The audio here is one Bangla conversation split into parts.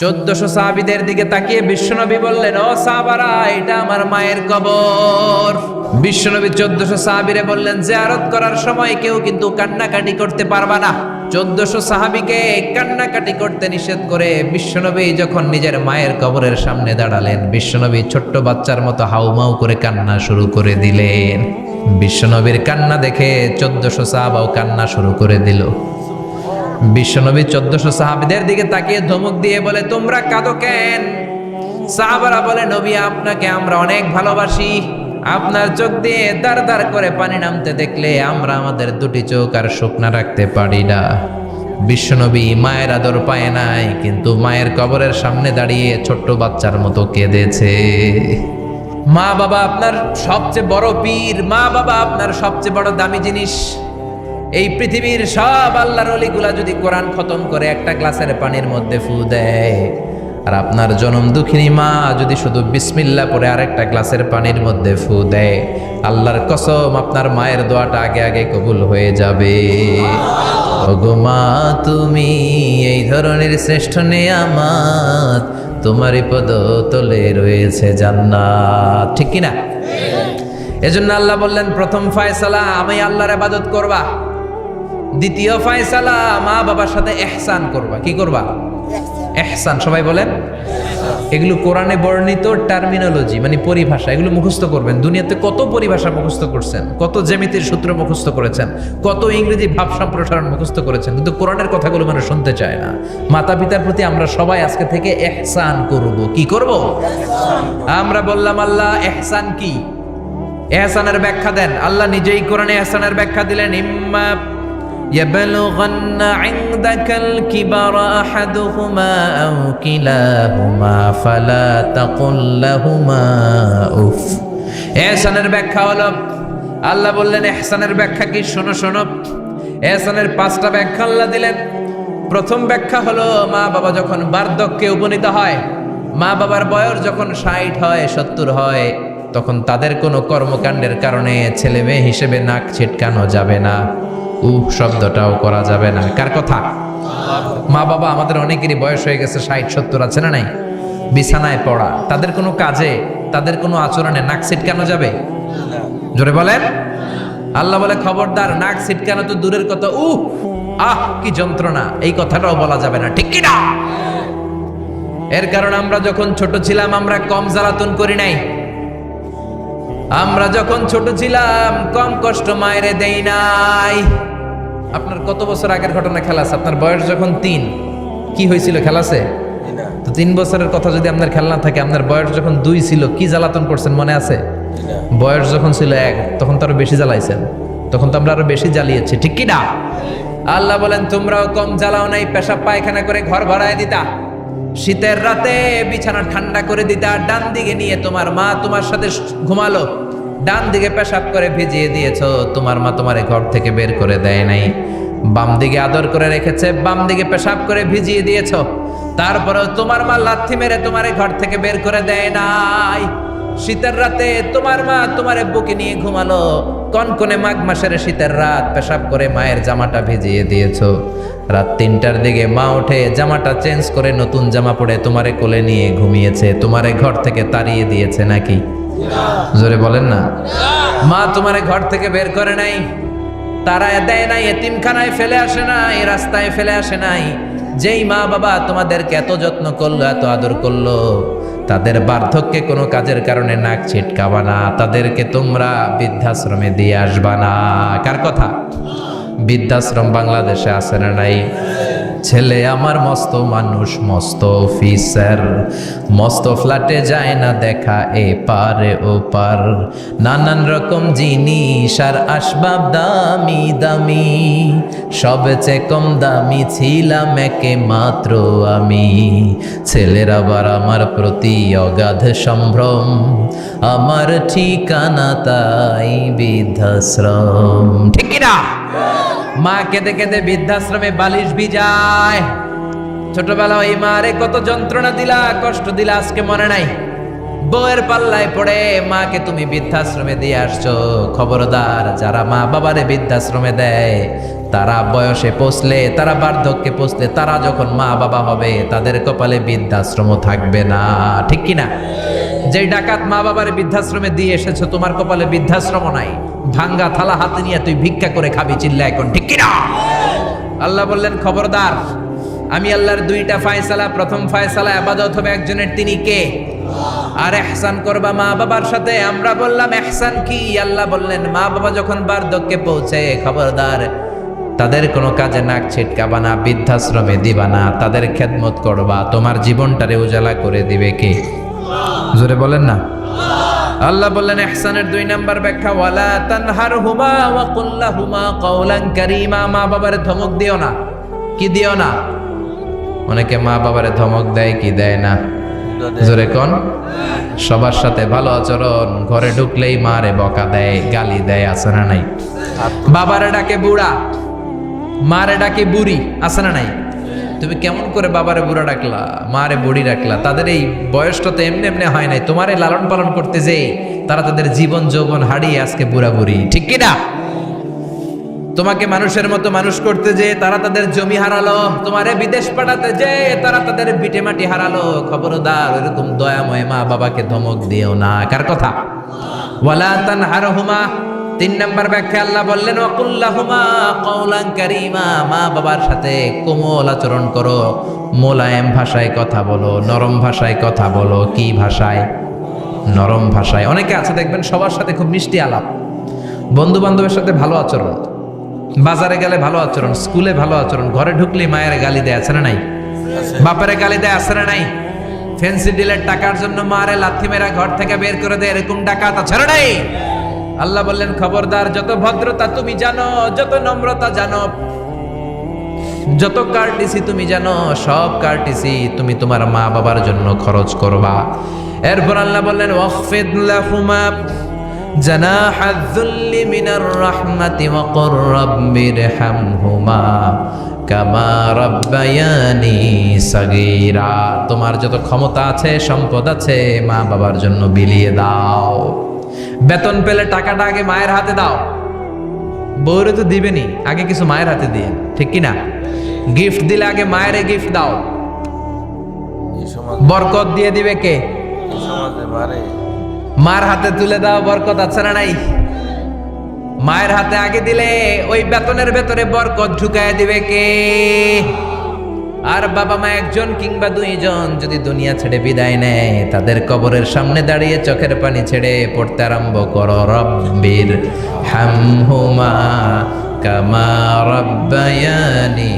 1400 সাহাবীদের দিকে তাকিয়ে বিশ্বনবী বললেন, ও সাহাবারা, এটা আমার মায়ের কবর। বিশ্বনবী 1400 সাহাবীরে বললেন, জিয়ারত করার সময় কেউ কিন্তু কান্নাকাটি করতে পারবা না। 1400 সাহাবীকে কান্নাকাটি করতে নিষেধ করে বিশ্বনবী যখন নিজের মায়ের কবরের সামনে দাঁড়ালেন, বিশ্বনবী ছোট্ট বাচ্চার মতো হাউমাউ করে কান্না শুরু করে দিলেন। বিশ্বনবীর কান্না দেখে 1400 সাহাবাও কান্না শুরু করে দিল। বিশ্বনবী 1400 সাহাবীদের দিকে তাকিয়ে ধমক দিয়ে বলে, তোমরা কাঁদো কেন? সাহাবারা বলে, নবী, আপনাকে আমরা অনেক ভালোবাসি। আপনার চোখ দিয়ে দার দার করে পানি নামতে দেখলে আমরা আমাদের দুটি চোখ আর শুকনা রাখতে পারি না। বিশ্বনবী মায়ের আদর পায় নাই, কিন্তু মায়ের কবরের সামনে দাঁড়িয়ে ছোট্ট বাচ্চার মতো কেঁদেছে। মা বাবা আপনার সবচেয়ে বড় পীর, মা বাবা আপনার সবচেয়ে বড় দামি জিনিস। এই পৃথিবীর সব আল্লাহর ওলিগুলা যদি কোরআন খতম করে একটা গ্লাসের পানির মধ্যে ফু দেয়, আর আপনার জনম দুঃখিনী মা যদি শুধু বিসমিল্লাহ পরে আরেকটা গ্লাসের পানির মধ্যে ফু দেয়, আল্লাহর কসম আপনার মায়ের দোয়াটা আগে আগে কবুল হয়ে যাবে। ওগো মা, তুমি এই ধরনের শ্রেষ্ঠ নেয়ামত, তোমারই পদ তলে রয়েছে জান্নাত। ঠিক কিনা? এজন্য আল্লাহ বললেন, প্রথম ফয়সালা আমি আল্লাহর ইবাদত করবা, দ্বিতীয় ফয়সালা মা বাবার সাথে ইহসান করবা। কি করবা? ইহসান। সবাই বলেন। এগুলো কোরআনে বর্ণিত টার্মিনোলজি, মানে পরিভাষা, এগুলো মুখস্থ করবেন। দুনিয়াতে কত পরিভাষা মুখস্থ করছেন, কত জ্যামিতির সূত্র মুখস্থ করেছেন, কত ইংরেজি ভাব সম্প্রসারণ মুখস্থ করেছেন, কিন্তু কোরআনের কথাগুলো মানুষ শুনতে চায় না। মাতা পিতার প্রতি আমরা সবাই আজকে থেকে ইহসান করব। কি করব? আমরা বললাম, আল্লাহ ইহসান কি? ইহসানের ব্যাখ্যা দেন। আল্লাহ নিজেই কোরআনে ইহসানের ব্যাখ্যা দিলেন, ইম্মা يبلغن عندك الكبر أحدهما أو كلاهما فلا تقل لهما أف। ইহসানের ব্যাখ্যা হলো, আল্লাহ বললেন ইহসানের ব্যাখ্যা কি? শোনো শোনো। ইহসানের 5টা ব্যাখ্যা আল্লাহ দিলেন। প্রথম ব্যাখ্যা হলো, মা বাবা যখন বার্ধক্যে উপনীত হয়, মা বাবার বয়স যখন 60 হয়, 70 হয়, তখন তাদের কোনো কর্মকাণ্ডের কারণে ছেলে মেয়ে হিসেবে নাক ছিটকানো যাবে না, শব্দটাও করা যাবে না। কার কথা? মা বাবা আমাদের অনেকেরই বয়স হয়ে গেছে, 60-70 আছে না নাই? বিছানায় পড়া, তাদের কোনো কাজে, তাদের কোনো আচরণে নাক ছিটকানো যাবে? জোরে বলেন। আল্লাহ বলে, খবরদার, নাক ছিটকানো তো দূরের কথা, কি যন্ত্রণা, এই কথাটাও বলা যাবে না। ঠিক কি না? এর কারণ আমরা যখন ছোট ছিলাম আমরা কম জ্বালাতন করি নাই। আমরা যখন ছোট ছিলাম কম কষ্ট মায়েরে দেই নাই। আপনার কত বছর আগের ঘটনা খেলা আছে? আপনার বয়স যখন 3, কি হয়েছিল? খেলা আছে তো? 3 বছরের কথা যদি আপনার খেলা না থাকে, আপনার বয়স যখন 2 ছিল কি জ্বালাতন করছেন মনে আছে? বয়স যখন ছিল 1, তখন তো আরো বেশি জ্বালাইছেন, তখন তো আমরা আরো বেশি জ্বালিয়েছি। ঠিক কি না? আল্লাহ বলেন, তোমরাও কম জ্বালাও নাই। পেশাব পায়খানা করে ঘর ভরায় দিতা, শীতের রাতে বিছানা ঠান্ডা করে দিতা, ডান দিকে নিয়ে তোমার মা তোমার সাথে ঘুমালো, ডান দিকে পেশাব করে ভিজিয়ে দিয়েছো, তোমার মা তোমারে ঘর থেকে বের করে দেয় নাই। বাম দিকে আদর করে রেখেছে, বাম দিকে পেশাব করে ভিজিয়ে দিয়েছো, তারপরেও তোমার মা লাথি মেরে তোমারে ঘর থেকে বের করে দেয় নাই। শীতের রাতে তোমার মা তোমারে বুকে নিয়ে ঘুমালো, কনকনে মাঘ মাসের শীতের রাত, পেশাব করে মায়ের জামাটা ভিজিয়ে দিয়েছো। রাত 3টার দিকে মা উঠে জামাটা চেঞ্জ করে নতুন জামা পরে তোমারে কোলে নিয়ে ঘুমিয়েছে, তোমারে ঘর থেকে তাড়িয়ে দিয়েছে নাকি? জোরে বলেন না। মা তোমারে ঘর থেকে বের করে নাই, তাড়ায় দেয় নাই, এতিমখানায় ফেলে আসে নাই, রাস্তায় ফেলে আসে নাই। যেই মা বাবা তোমাদেরকে এত যত্ন করলো, এত আদর করলো, তাদের বার্ধক্যে কোনো কাজের কারণে নাক ছিটকাবা না, তাদেরকে তোমরা বৃদ্ধাশ্রমে দিয়ে আসবা না। কার কথা? বৃদ্ধাশ্রম বাংলাদেশে আছে না নাই? ছেলে আমার মস্ত মানুষ, মস্ত অফিসার, মস্ত ফ্ল্যাটে যায় না দেখা এ পারে ও পার, নানান রকম জিনিস আর আসবাব দামি দামি, সবচেয়ে কম দামি ছিলাম একে মাত্র আমি। ছেলের আবার আমার প্রতি অগাধ সম্ভ্রম, আমার ঠিকানা তাই বৃদ্ধাশ্রম। ঠিক কিনা? মা কেঁদে কেঁদে বৃদ্ধাশ্রমে বালিশ ভিজায়। ছোটবেলা ওই মারে কত যন্ত্রণা দিলা, কষ্ট দিলা, আজকে মনে নাই? বউয়ের পাল্লায় পড়ে মাকে তুমি বৃদ্ধাশ্রমে দিয়ে আসছো। খবরদার, যারা মা বাবারে বৃদ্ধাশ্রমে দেয় তারা বয়সে পৌঁছলে, তারা বার্ধক্যে পৌঁছলে, তারা যখন মা বাবা হবে তাদের কপালে বৃদ্ধাশ্রম থাকবে না, ঠিক কিনা? যেই ডাকাত মা বাবার বৃদ্ধাশ্রমে দিয়ে এসেছো, তোমার কপালে বৃদ্ধাশ্রম নাই। ভাঙ্গা থালা হাতে নিয়ে তুই ভিক্ষা করে খাবি, চিল্লা এখন, ঠিক কিনা? আল্লাহ বললেন খবরদার, আমি আল্লাহর দুইটা ফায়সালা, প্রথম ফায়সালা ইবাদত হবে একজনের, তিনি কে? আর ইহসান করবা মা বাবার সাথে। আমরা বললাম ইহসান কি? আল্লাহ বললেন মা বাবা যখন বার্ধক্যে পৌঁছে, খবরদার তাদের কোনো কাজে নাক ছিটকাবা না, বৃদ্ধাশ্রমে দিবা না, তাদের খেদমত করবা। তোমার জীবনটারে উজালা করে দিবে কে? জোরে বলেন না। আল্লাহ বললেন ইহসানের 2 নাম্বার ব্যাখ্যা, ওয়ালা তানহারহুমা ওয়া কুল লাহুমা কাওলান কারীমা। মা বাবারে ধমক দিও না। কি দিও না? অনেকে মা বাবারে ধমক দেয়, কি দেয় না? জোরে কোন? সবার সাথে ভালো আচরণ, ঘরে ঢুকলেই মারে বকা দেয়, গালি দেয়, আছে না নাই? বাবারে ডাকে বুড়া, মারে ডাকে বুড়ি, আছে না নাই? তুমি কেমন করে বাবারে বুড়া ডাকলা, মারে বুড়ি ডাকলা? তাদের এই বয়সটা তো এমনি এমনি হয় নাই। তোমারে লালন পালন করতে যেই তারা তাদের জীবন যৌবন হারিয়ে আজকে বুড়া বুড়ি, ঠিক কিনা? তোমাকে মানুষের মতো মানুষ করতে যে তারা তাদের জমি হারালো, তোমারে বিদেশ পাঠাতে যে তারা তাদের ভিটে মাটি হারালো। খবরদার এরকম দয়াময় মা বাবাকে ধমক দিও না। কার কথা? ওয়ালা তানহারহুমা। 3 নাম্বার ব্যাখ্যা আল্লাহ বললেন ওয়াকুল লাহুমা কাওলান কারীমা। মা বাবার সাথে কোমল আচরণ করো, মোলায়েম ভাষায় কথা বলো, নরম ভাষায় কথা বলো। কি ভাষায়? নরম ভাষায়। অনেকে আছে দেখবেন সবার সাথে খুব মিষ্টি আলাপ, বন্ধু বান্ধবের সাথে ভালো আচরণ, বাজারে গেলে ভালো আচরণ, স্কুলে ভালো আচরণ, ঘরে ঢুকলে মায়ের গালি দেয়, আছে না নাই? বাপেরে গালি দেয়, আছে না নাই? ফ্যান্সি ডিলের টাকার জন্য মারে লাথি মেরা ঘর থেকে বের করে দেয়, এরকম ডাকাত আছে না নাই? আল্লাহ বললেন খবরদার, যত ভদ্রতা তুমি জানো, যত নম্রতা জানো, যত কার্টিসি তুমি জানো, সব কার্টিসি তুমি তোমার মা বাবার জন্য খরচ করবা। এরপর আল্লাহ বললেন ওয়াখফিদ লাহুমা জানাহায যুল্লি মিনার রাহমাতি ওয়া কুর রাব্বিরহামহুমা কামা রাব্বায়ানি সাগীরা। তোমার যত ক্ষমতা আছে, সম্পদ আছে, মা বাবার জন্য বিলিয়ে দাও। বেতন পেলে টাকাটা আগে মায়ের হাতে দাও। বউরে তো দিবেনি, আগে কিছু মায়ের হাতে দিয়ে, ঠিক কিনা? গিফট দিলে আগে মায়ের গিফট দাও। বরকত দিয়ে দিবে কে? মার হাতে তুলে দাও, বরকত আছে না নাই? মায়ের হাতে আগে দিলে ওই বেতনের ভেতরে বরকত ঢুকায় দিবে কে? আর বাবা মা একজন কিংবা 2 জন যদি দুনিয়া ছেড়ে বিদায় নেয়, তাদের কবরের সামনে দাঁড়িয়ে চোখের পানি ছেড়ে পড়তে আরম্ভ করো রব্বির হামহুমা কামা রাব্বায়ানি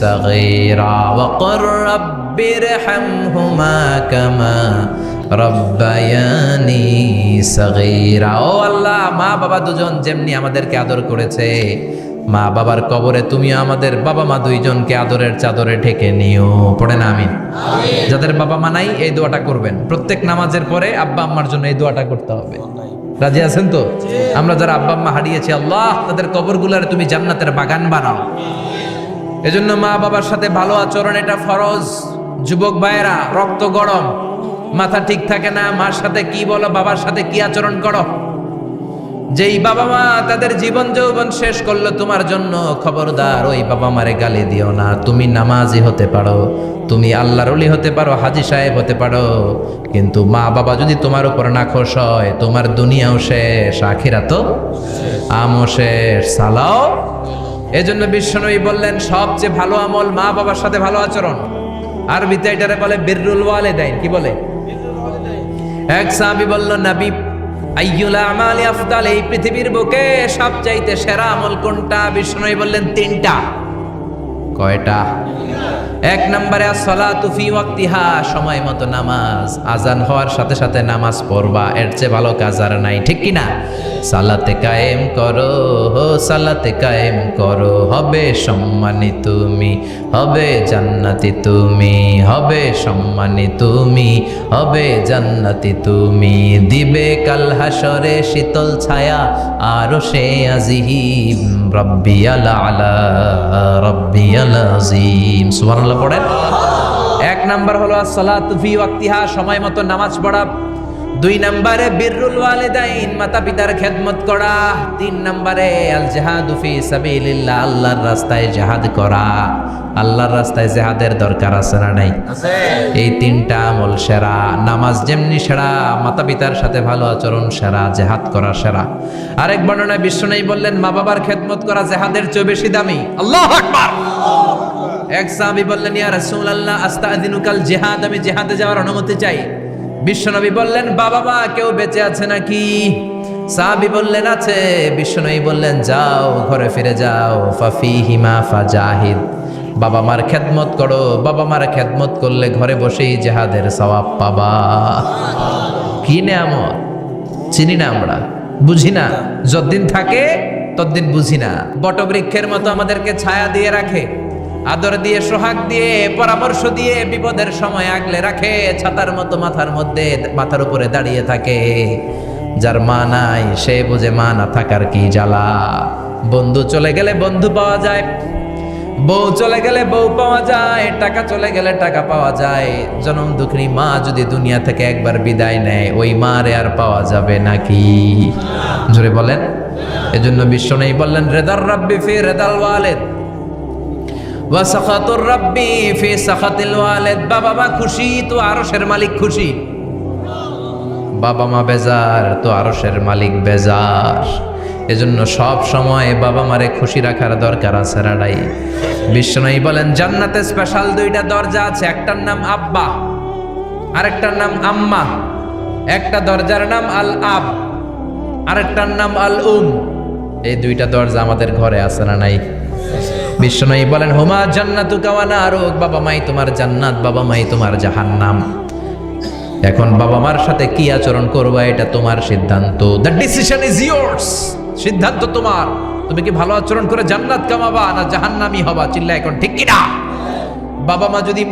সাগীরা ওয়া কুর রাব্বির হামহুমা কামা রাব্বায়ানি সাগীরা। ও আল্লাহ, মা বাবা দুজন যেমনি আমাদেরকে আদর করেছে, মা বাবার কবরে তুমিও আমাদের বাবা মা 2 জনকে আদরের চাদরে ঢেকে নিও। পড়েন আমিন। যাদের বাবা মা নাই এই দোয়াটা করবেন। প্রত্যেক নামাজের পরে আব্বা আম্মার জন্য এই দোয়াটা করতে হবে। রাজি আছেন তো? আমরা যারা আব্বা আম্মা হারিয়েছি, আল্লাহ তাদের কবরগুলোর তুমি জান্নাতের বাগান বানাও। এজন্য মা বাবার সাথে ভালো আচরণ এটা ফরজ। যুবক ভাইয়েরা, রক্ত গরম, মাথা ঠিক থাকে না, মার সাথে কি বলো, বাবার সাথে কি আচরণ করো। যেই বাবা মা তাদের জীবন যৌবন শেষ করলো তোমার জন্য, খবরদার ওই বাবা মারে গালি দিও না। তুমি নামাজি হতে পারো, তুমি আল্লাহর ওলি হতে পারো, হাজী সাহেব হতে পারো, কিন্তু মা বাবা যদি তোমার উপর নাখোশ হয়, তোমার দুনিয়াও শেষ, আখিরাতও আমও শেষ। সালাও। এজন্য বিশ্বনবী বললেন সবচেয়ে ভালো আমল মা বাবার সাথে ভালো আচরণ। আরবিতে এটারে বলে বিররুল ওয়ালিদাইন। কি বলে? এক সাহাবী বলল, নবী আইয়ুল আমালি আফদাল, এই পৃথিবীর বুকে সবচাইতে সেরা আমল কোনটা? বিষ্ণু বললেন 3টা। কয়টা? 1 নম্বরে as-সালাতু ফি ওয়াক্তিহা, সময় মতো নামাজ, আজান হওয়ার সাথে সাথে নামাজ পড়বা, এর চেয়ে ভালো কাজ আর নাই, ঠিক কি না? সালাতে কায়েম করো, সালাতে কায়েম করো, হবে সম্মানী তুমি, হবে জান্নাতি তুমি, হবে সম্মানী তুমি, হবে জান্নাতি তুমি, দিবে কাল হাসরে শীতল ছায়া আরশে আজিম, রাব্বিয়াল আলা রাব্বিয়াল আযীম। সুবহানাল্লাহ পড়েন। 1 নাম্বার হলো as-সালাতু ফি ওয়াক্তিহা, সময় মতো নামাজ পড়া। 2 নম্বরে বিররুল ওয়ালিদাইন, মাতা পিতার খেদমত করা। 3 নম্বরে আল জিহাদু ফি সাবিলিল্লাহ, আল্লাহর রাস্তায় জিহাদ করা। আল্লাহর রাস্তায় জিহাদের দরকার আছে না নাই? আছে। এই 3টা আমল সেরা। নামাজ যেমনি সেরা, মাতা পিতার সাথে ভালো আচরণ সেরা, জিহাদ করা সেরা। আরেক বর্ণনায় বিশ্বনবী বললেন মা বাবার খেদমত করা জিহাদের চেয়ে বেশি দামি। আল্লাহু আকবার। এক সাহাবী বললেন ইয়া রাসূলুল্লাহ আস্তাযিনুকাল জিহাদ, আমি জিহাদে যাওয়ার অনুমতি চাই। বিশ্বনবী বললেন বাবা মা কেউ বেঁচে আছে নাকি? সাহাবী বললেন আছে। বিশ্বনবী বললেন যাও ঘরে ফিরে যাও, ফাফিহিমা ফাজাহিদ, বাবা মার খেদমত করো। বাবা মার খেদমত করলে ঘরে বসেই জিহাদের সওয়াব পাবা। কি নেয়ামত, চিনি না আমরা, বুঝি না। যতদিন থাকে ততদিন বুঝি না। বটবৃক্ষের মতো আমাদেরকে ছায়া দিয়ে রাখে, আদর দিয়ে, সোহাগ দিয়ে, পরামর্শ দিয়ে, বিপদের সময় আগলে রাখে। ছাতার মতো মাথার মধ্যে, মাথার উপরে দাঁড়িয়ে থাকে। যার মা নাই সে বুঝে মা না থাকার কি জ্বালা। বন্ধু চলে গেলে বন্ধু পাওয়া যায়, বউ চলে গেলে বউ পাওয়া যায়, টাকা চলে গেলে টাকা পাওয়া যায়। জনম দুঃখিনী মা যদি দুনিয়া থেকে একবার বিদায় নেয়, ওই মারে আর পাওয়া যাবে নাকি? জোরে বলেন। এজন্য বিশ্বনবী বললেন রেদার রাব্বি ফি রেদাল ওয়ালিদ ওয়া সাখাতুর রাব্বি ফি সাখাতিল ওয়ালিদ। বাবা মা খুশি তো আরশের মালিক খুশি, বাবা মা বেজার তো আরশের মালিক বেজার। এজন্য সব সময় বাবা মারে খুশি রাখার দরকার আছে রাডাই। বিশ্বনবী বলেন জান্নাতে স্পেশাল 2টা দরজা আছে, একটার নাম আব্বা, আরেকটার নাম আম্মা। একটা দরজার নাম আল আব, আরেকটার নাম আল উম। এই 2টা দরজা আমাদের ঘরে আছে না নাই? বিশ্বনবী বলেন হুমা জান্নাতুকা ওয়া নারুক, বাবা মাই তোমার জান্নাত, বাবা মাই তোমার জাহান্নাম। এখন বাবা মার সাথে কি আচরণ করবা এটা তোমার সিদ্ধান্ত। দ্য ডিসিশন ইজ ইয়ার্স, সিদ্ধান্ত তোমার। তুমি কি ভালো আচরণ করে জান্নাত কামাবা না জাহান্নামী হবা? চিল্লা এখন ঠিক কি না? বাবা মা যদি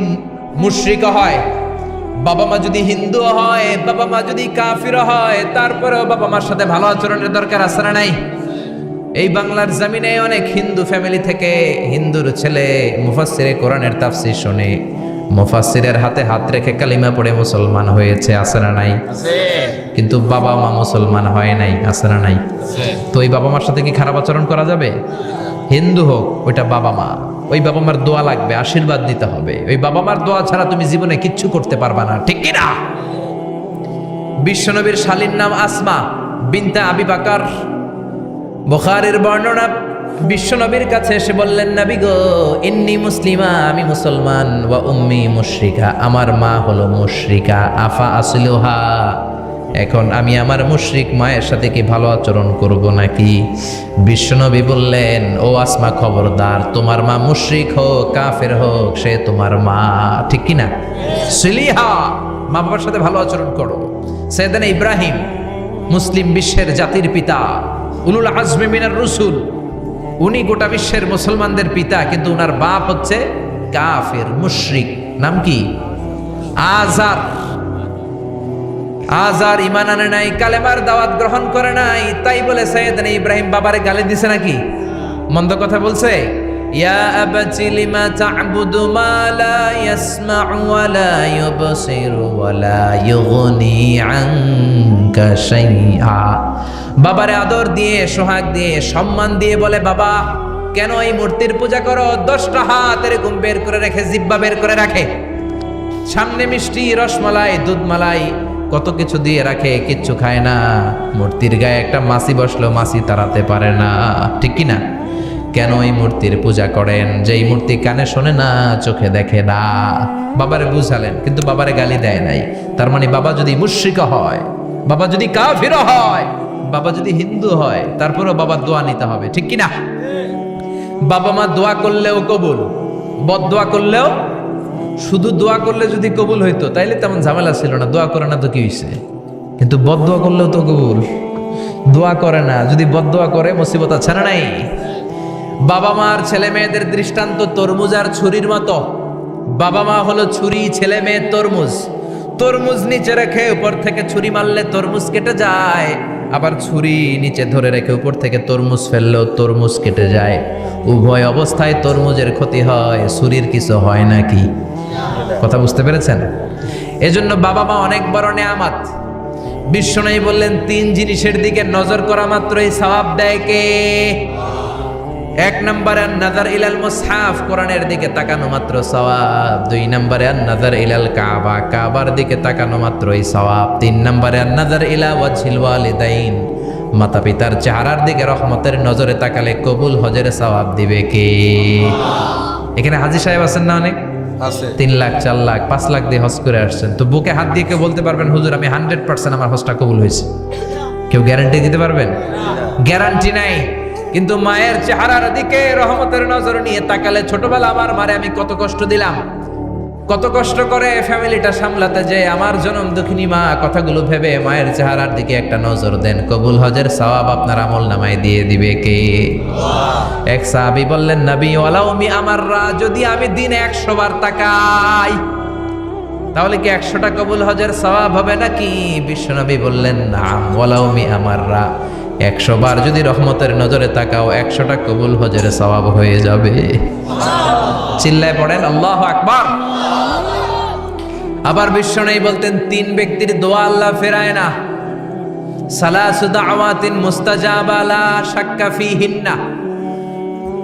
মুশরিক হয়, বাবা মা যদি হিন্দু হয়, বাবা মা যদি কাফির হয়, তারপরেও বাবা মার সাথে ভালো আচরণের দরকার আছে না নাই? এই বাংলার জমিনে অনেক হিন্দু ফ্যামিলি থেকে হিন্দুর ছেলে মুফাসসিরে কোরআনের তাফসীর শুনে মুফাসসিরের হাতে হাত রেখে কালিমা পড়ে মুসলমান হয়েছে, আছে না নাই? কিন্তু বাবা মা মুসলমান হয় নাই, আছে না নাই? তো ওই বাবা মার সাথে কি খারাপ আচরণ করা যাবে? হিন্দু হোক, ওইটা বাবা মা, ওই বাবা মার দোয়া লাগবে, আশীর্বাদ দিতে হবে। ওই বাবা মার দোয়া ছাড়া তুমি জীবনে কিচ্ছু করতে পারবা না, ঠিক কি না? বিশ্বনবীর শালীর নাম আসমা বিনতে আবি বকর। বুখারীর বর্ণনা, বিশ্বনবীর কাছে এসে বললেন নবী গো ইন্নী মুসলিমা, আমি মুসলমান, ওয়া উম্মি মুশরিকা, আমার মা হলো মুশরিকা, আফা আসলুহা, এখন আমি আমার মুশরিক মায়ের সাথে কি ভালো আচরণ করব নাকি? বিশ্বনবী বললেন ও আসমা খবরদার, তোমার মা মুশরিক হোক কাফের হোক সে তোমার মা, ঠিক কি না? সিলিহা, মা বাবার সাথে ভালো আচরণ করো। সাইয়েদনা ইব্রাহিম মুসলিম বিশ্বের জাতির পিতা, উলুল আজমি মিনার রসুল, উনি গোটা বিশ্বের মুসলমানদের পিতা, কিন্তু উনার বাপ হচ্ছে কাফের মুশরিক। নাম কি? আজার। আজার ঈমান আনে নাই, কালেমার দাওয়াত গ্রহণ করে নাই, তাই বলে সাইয়েদনা ইব্রাহিম বাবারে গালি দিছে নাকি? মন্দ কথা বলছে? ইয়া আবাতি লিমা তা'বুদু মা লা ইয়াসমা'ু ওয়া লা ইউবসিরু ওয়া লা ইউগনি আনকা শাইআ। বাবারে আদর দিয়ে, সোহাগ দিয়ে, সম্মান দিয়ে বলে বাবা কেন এই মূর্তির পূজা করো? 10টা হাত এরকম বের করে রেখে, জিহ্বা বের করে রাখে, সামনে মিষ্টি, রসমালাই, দুধমালাই, কত কিছু দিয়ে রাখে, কিচ্ছু খায় না। মূর্তির গায়ে একটা মাছি বসলো, মাছি তাড়াতে পারে না, ঠিক কি না? কেন এই মূর্তির পূজা করেন? যেই মূর্তি কানে শোনে না, চোখে দেখে না। বাবারে বুঝালেন, কিন্তু বাবারে গালি দেয় নাই। তার মানে বাবা যদি মুশরিক হয়, বাবা যদি কাফির হয়, বাবা যদি হিন্দু হয়, তারপরেও বাবার দোয়া নিতে হবে, ঠিক কি না? বাবা মা দোয়া করলেও কবুল, বদদোয়া করলেও। শুধু দোয়া করলে যদি কবুল হইতো তাইলে তেমন ঝামেলা ছিল না, দোয়া করে না তো কি হইছে? কিন্তু বদদোয়া করলেও তো কবুল। দোয়া করে না, যদি বদদোয়া করে মুসিবত আছে না নাই? বাবা মার ছেলে মেয়েদের দৃষ্টান্ত তরমুজ আর ছুরির মতো। বাবা মা হলো ছুরি, ছেলে মেয়ে তরমুজ। তরমুজ নিচে রেখে উপর থেকে ছুরি মারলে তরমুজ কেটে যায়, আবার ছুরি নিচে ধরে রেখে উপর থেকে তরমুজ ফেললেও তরমুজ কেটে যায়। উভয় অবস্থায় তরমুজের ক্ষতি হয়, ছুরির কিছু হয় নাকি? কথা বুঝতে পেরেছেন? এজন্য বাবা মা অনেক বড় নেয়ামত। বিশ্বনবী বললেন 3 জিনিসের দিকে নজর করা মাত্রই সওয়াব দেয় কে? 1 নম্বরে নাযার ইলাল মুসহাফ, কোরআনের দিকে তাকানো মাত্র সওয়াব। 2 নম্বরে নাযার ইলাল কাবা, কাবার দিকে তাকানো মাত্রই সওয়াব। 3 নম্বরে নাযার ইলা ওয়াজহিল ওয়ালিদাইন, মাতা পিতার চেহারার দিকে রহমতের নজরে তাকালে কবুল হজের সওয়াব দিবে কে? এখানে হাজী সাহেব আছেন না অনেক? আছে। 3 লাখ 4 লাখ 5 লাখ দিয়ে হজ করে আসছেন, তো বুকে হাত দিয়ে কেউ বলতে পারবেন হুজুর আমি 100% আমার হজটা কবুল হয়েছে? কেউ গ্যারান্টি দিতে পারবেন? গ্যারান্টি নাই। কিন্তু মায়ের চেহারার দিকে রহমতের নজর নিয়ে তাকালে, ছোটবেলা আমার মারে আমি কত কষ্ট দিলাম, কত কষ্ট করে ফ্যামিলিটা সামলাতে, যে আমার জনম দুঃখিনী মা, কথাগুলো ভেবে মায়ের চেহারার দিকে একটা নজর দেন, কবুল হজের সওয়াব আপনার আমল নামায় দিয়ে দিবে কে? এক সাহাবী বললেন, নবী ওয়ালাউ মি আমাররা, যদি আমি দিনে 100 বার তাকাই তাহলে কি 100টা কবুল হজের সওয়াব হবে নাকি? বিশ্বনবী বললেন, নাম ওয়ালাউ মি আমাররা, 100 বার যদি রহমতের নজরে তাকাও 100টা কবুল হজের সওয়াব হয়ে যাবে। চিল্লায় পড়েন আল্লাহু আকবার। আবার বিশ্বনবী বলতেন, 3 ব্যক্তির দোয়া আল্লাহ ফেরায় না, সালাসু দাওয়াতিন মুস্তাজাবা লা শাক্কা ফিহিন্না,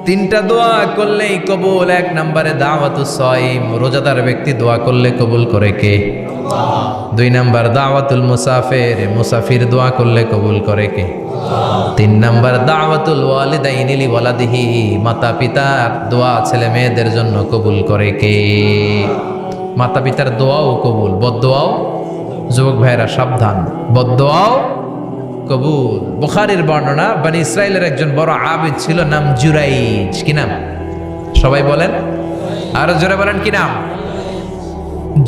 3টা দোয়া করলেই কবুল। 1 নম্বরে দাওয়াতুস সাইম, রোজাদার ব্যক্তি দোয়া করলে কবুল করে কে? 2 নম্বর দাওয়াতুল মুসাফির, মুসাফির দোয়া করলে কবুল করে কে? 3 নম্বর দাওয়াতুল ওয়ালিদাইনি লি ওয়ালাদিহি, মাতা পিতার দোয়া ছেলে মেয়েদের জন্য কবুল করে কে? মাতা পিতার দোয়াও কবুল, বদদোয়াও, যুবক ভাইরা সাবধান, বদদোয়াও কবুল। বুখারীর বর্ণনা, বনি ইসরাইলের একজন বড় আবিদ ছিল, নাম জুরাইজ। কি নাম? সবাই বলেন, আরো জোরে বলেন, কি নাম?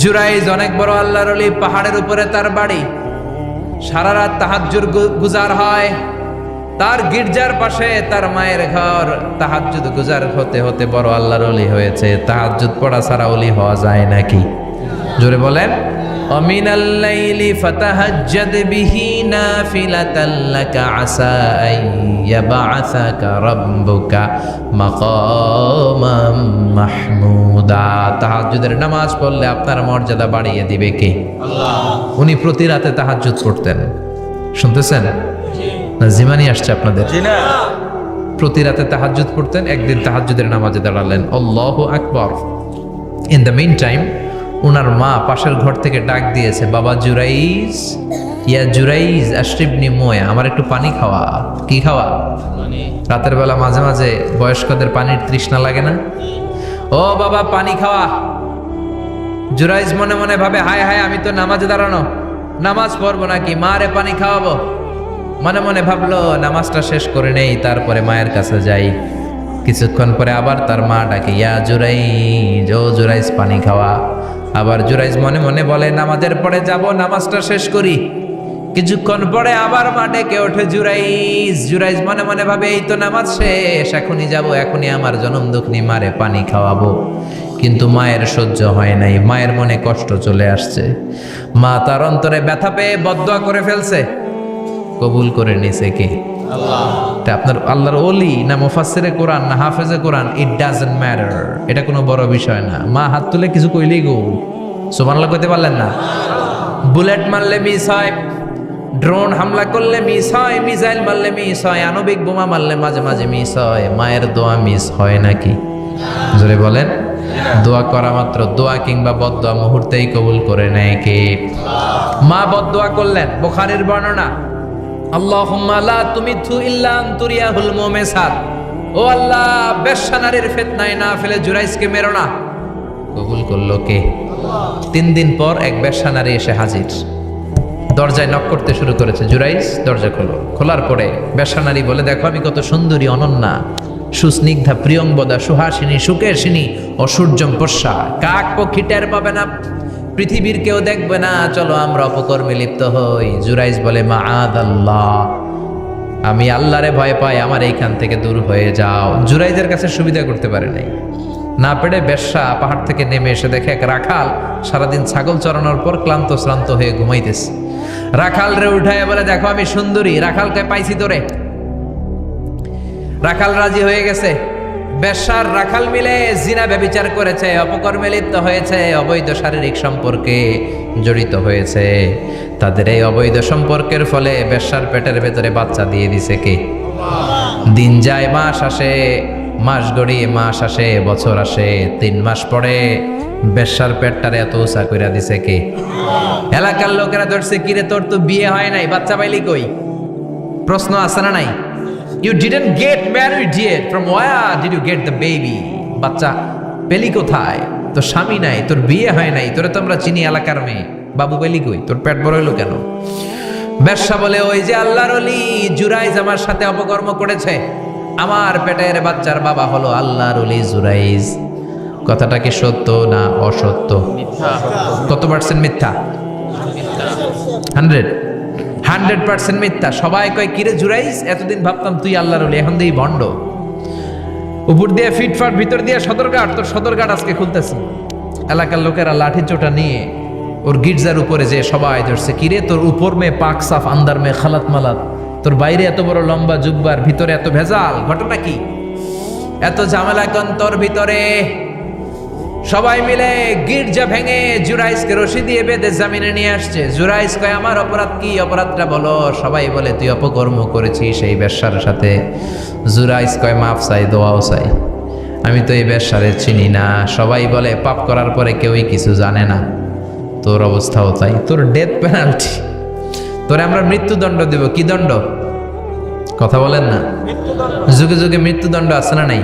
জুরাইজ অনেক বড় আল্লাহর ওলি, পাহাড়ের উপরে তার বাড়ি, সারা রাত তাহাজ্জুদ গুজার হয়। তার গির্জার পাশে তার মায়ের ঘর, তাহাজ্জুদ গুজার হতে হতে বড় আল্লাহর ওলি হয়েছে। তাহাজ্জুদ পড়া ছাড়া ওলি হওয়া যায় নাকি? জোরে বলেন। অমিনাল লাইলি ফাতাহাজ্জাদ বিহি নাফিলাতান লাকা আসা আইয়াবাসাকা রাব্বুকা মাকামাম মাহমুদা। তাহাজ্জুদের নামাজ পড়লে আপনার মর্যাদা বাড়িয়ে দিবে কে? আল্লাহ। উনি প্রতি রাতে তাহাজ্জুদ পড়তেন, শুনতেছেন না? জিমানি আসছে আপনাদের? জি না। প্রতি রাতে তাহাজ্জুদ পড়তেন। একদিন তাহাজ্জুদের নামাজে দাঁড়ালেন, আল্লাহু আকবার। ইন দ্য মিন টাইম উনার মা পাশের ঘর থেকে ডাক দিয়েছে, বাবা জুরাইজ, ইয়া জুরাইজ আশরিবনি মুয়া, আমার একটু পানি খাওয়া। কি খাওয়া? রাতের বেলা মাঝে মাঝে বয়স্কদের পানির তৃষ্ণা লাগে না? ও বাবা পানি খাওয়া। জুরাইজ মনে মনে ভাবে, হায় হায়, আমি তো নামাজে দাঁড়ানো, নামাজ পড়বো নাকি, মারে পানি খাওয়াবো। মনে মনে ভাবলো নামাজটা শেষ করে নেই, তারপরে মায়ের কাছে যাই। কিছুক্ষণ পরে আবার তার মা ডাকে, ইয়া জুরাইজ, ও জুরাইজ পানি খাওয়া। আবার জুরাইজ মনে মনে বলে, নামাজের পরে যাব, নামাজটা শেষ করি। কিছুক্ষণ পরে আবার মা ডেকে ওঠে, জুরাইজ। জুরাইজ মনে মনে ভাবে, এই তো নামাজ শেষ, এখনই যাব, এখনই আমার জনম দুঃখিনী মারে পানি খাওয়াবো। কিন্তু মায়ের সহ্য হয় নাই, মায়ের মনে কষ্ট চলে আসছে। মা তার অন্তরে ব্যথা পেয়ে বদদোয়া করে ফেলছে, কবুল করে নিছে কে? আল্লাহ। আপনার আল্লাহর ওলি না মুফাসসিরে কোরআন না হাফেজে কোরআন, ইট ডাজন্ট ম্যাটার, এটা কোনো বড় বিষয় না। মা হাত তুলে কিছু কইলেই গো সুবহানাল্লাহ কইতে পারলেন না? বুলেট মারলে মিস হয়, ড্রোন হামলা করলে মিস হয়, মিসাইল মারলে মিস হয়, আণবিক বোমা মারলে মাঝে মাঝে মিস হয়। মায়ের দোয়া মিস হয় নাকি? জোরে বলেন। দোয়া করা মাত্র, দোয়া কিংবা বদদোয়া মুহূর্তেই কবুল করে নেয় কে? মা বদদোয়া করলেন। বুখারীর বর্ণনা, আল্লাহুম্মা লা তুমিথু ইল্লা আনতুরিয়াহুল মুমিসাত, ও আল্লাহ বেশ্যা নারীর ফিতনায় না ফেলে জুরাইজকে মেরো না। কবুল করলো কে? আল্লাহ। 3 দিন পর এক বেশ্যা নারী এসে হাজির, দরজায় নক করতে শুরু করেছে। জুরাইজ দরজা খোলো। খোলার পরে বেশ্যা নারী বলে, দেখো আমি কত সুন্দরী, অনন্যা, সুস্নিগ্ধা, প্রিয়ংবদা, সুহাসিনী, সুকেশিনী, অসূর্যম পশ্যা, কাক পক্ষী টের পাবে না, পৃথিবীর কেউ দেখবে না, চলো আমরা অপকর্মে লিপ্ত হই। জুরাইজ বলে, মাআদাল্লাহ, আমি আল্লাহরে ভয় পাই, আমার এইখান থেকে দূর হয়ে যাও। জুরাইজের কাছে সুবিধা করতে পারে নাই, না পেরে বেশ্যা পাহাড় থেকে নেমে এসে দেখে এক রাখাল সারাদিন ছাগল চড়ানোর পর ক্লান্ত শ্রান্ত হয়ে ঘুমাইতেছে। রাখাল রে উঠায় বলে, দেখো আমি সুন্দরী। রাখালকে পাইছি তোরে। রাখাল রাজি হয়ে গেছে। বেশ্যার রাখাল মিলে জিনা ব্যভিচার করেছে, অপকর্মে লিপ্ত হয়েছে, অবৈধ শারীরিক সম্পর্কে জড়িত হয়েছে, তাদের এই অবৈধ সম্পর্কের ফলে বেশ্যার পেটের ভেতরে বাচ্চা দিয়ে দিছে কে? দিন যায়, মাস আসে, মাস গড়িয়ে মাস আসে, বছর আসে, 3 মাস পরে বেশ্যার পেটটারে এত উঁচা কইরা দিছে কে? এলাকার লোকেরা ধরছে, কিরে তোর তো বিয়ে হয় নাই, বাচ্চা পাইলি কই? প্রশ্ন আছে না নাই? You didn't get married yet. From where did you get the baby? বাচ্চা পেলি কোথায়? তোর স্বামী নাই, তোর বিয়ে হয় নাই, তোরে তো আমরা চিনি এলাকার মেয়ে, বাবু পেলি কই? তোর পেট বড় হইলো কেন? বেশ্যা বলে, ওই যে আল্লাহর ওলি জুরাইজ আমার সাথে অপকর্ম করেছে, আমার পেটের বাচ্চার বাবা হলো আল্লাহর ওলি জুরাইজ। কথাটা কি সত্য না অসত্য? কত পার্সেন্ট মিথ্যা? 100% মিথ্যা। সবাই কয়, কিরে জুরাইজ, এতদিন ভাবতাম তুই আল্লাহর ওলি, এখন দিই ভণ্ড। উপর দিয়ে ফিটফাট, ভিতর দিয়ে সদরঘাট, তোর সদরঘাট আজকে খুলতেছি। এলাকার লোকেরা লাঠি চোটা নিয়ে ওর গির্জার উপরে যে সবাই ধরছে, কিরে তোর উপর মে পাক সাফ, আন্দার মে খালাত মালাত, তোর বাইরে এত বড় লম্বা জুব্বার, ভিতরে এত ভেজাল, ঘটনা কি? এত ঝামেলা কোন তোর ভিতরে? সবাই মিলে গির্জা ভেঙে জুরাইজকে রশি দিয়ে বেঁধে জামিনে নিয়ে আসছে। জুরাইজ কয়, আমার অপরাধ কি? অপরাধটা বলো। সবাই বলে, তুই অপকর্ম করেছিস সেই বেশ্যার সাথে। জুরাইজ কয়, মাফ চাই, দোয়াও চাই, আমি তো এই বেশ্যারে চিনি না। সবাই বলে, পাপ করার পরে কেউই কিছু জানে না, তোর অবস্থাও তাই, তোর ডেথ পেনাল্টি, তোরে আমরা মৃত্যুদণ্ড দেব। কি দণ্ড? কথা বলেন না। যুগে যুগে মৃত্যুদণ্ড আছে না নাই?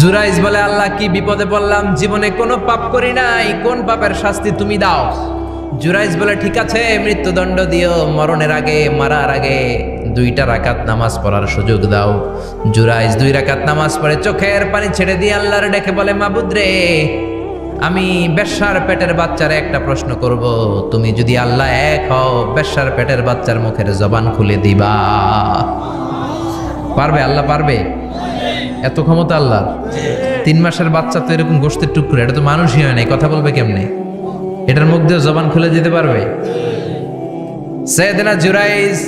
জুরাইজ বলে, আল্লাহ কি বিপদে পড়লাম, জীবনে কোনো পাপ করি নাই, কোন পাপের শাস্তি তুমি দাও? জুরাইজ বলে, ঠিক আছে, মৃত্যুদণ্ড দিও, মরণের আগে, মারার আগে 2 রাকাত নামাজ পড়ার সুযোগ দাও। জুরাইজ 2 রাকাত নামাজ পড়ে চোখের পানি ছেড়ে দিয়ে আল্লাহর ডেকে বলে, মাবুদ রে, আমি বেশ্যার পেটের বাচ্চারে একটা প্রশ্ন করব, তুমি যদি আল্লাহ এক হও, বেশ্যার পেটের বাচ্চার মুখের জবান খুলে দিবা? পারবে? আল্লাহ পারবে? এত ক্ষমতা আল্লাহ। 3 মাসের বাচ্চা তো এরকম গোশতের টুকরো, এটা তো মানুষই হয় নাই, কথা বলবে কেমনে? এটার মুখ দিয়ে জবান খুলে দিতে পারবে? সাইয়েদনা জুরাইজ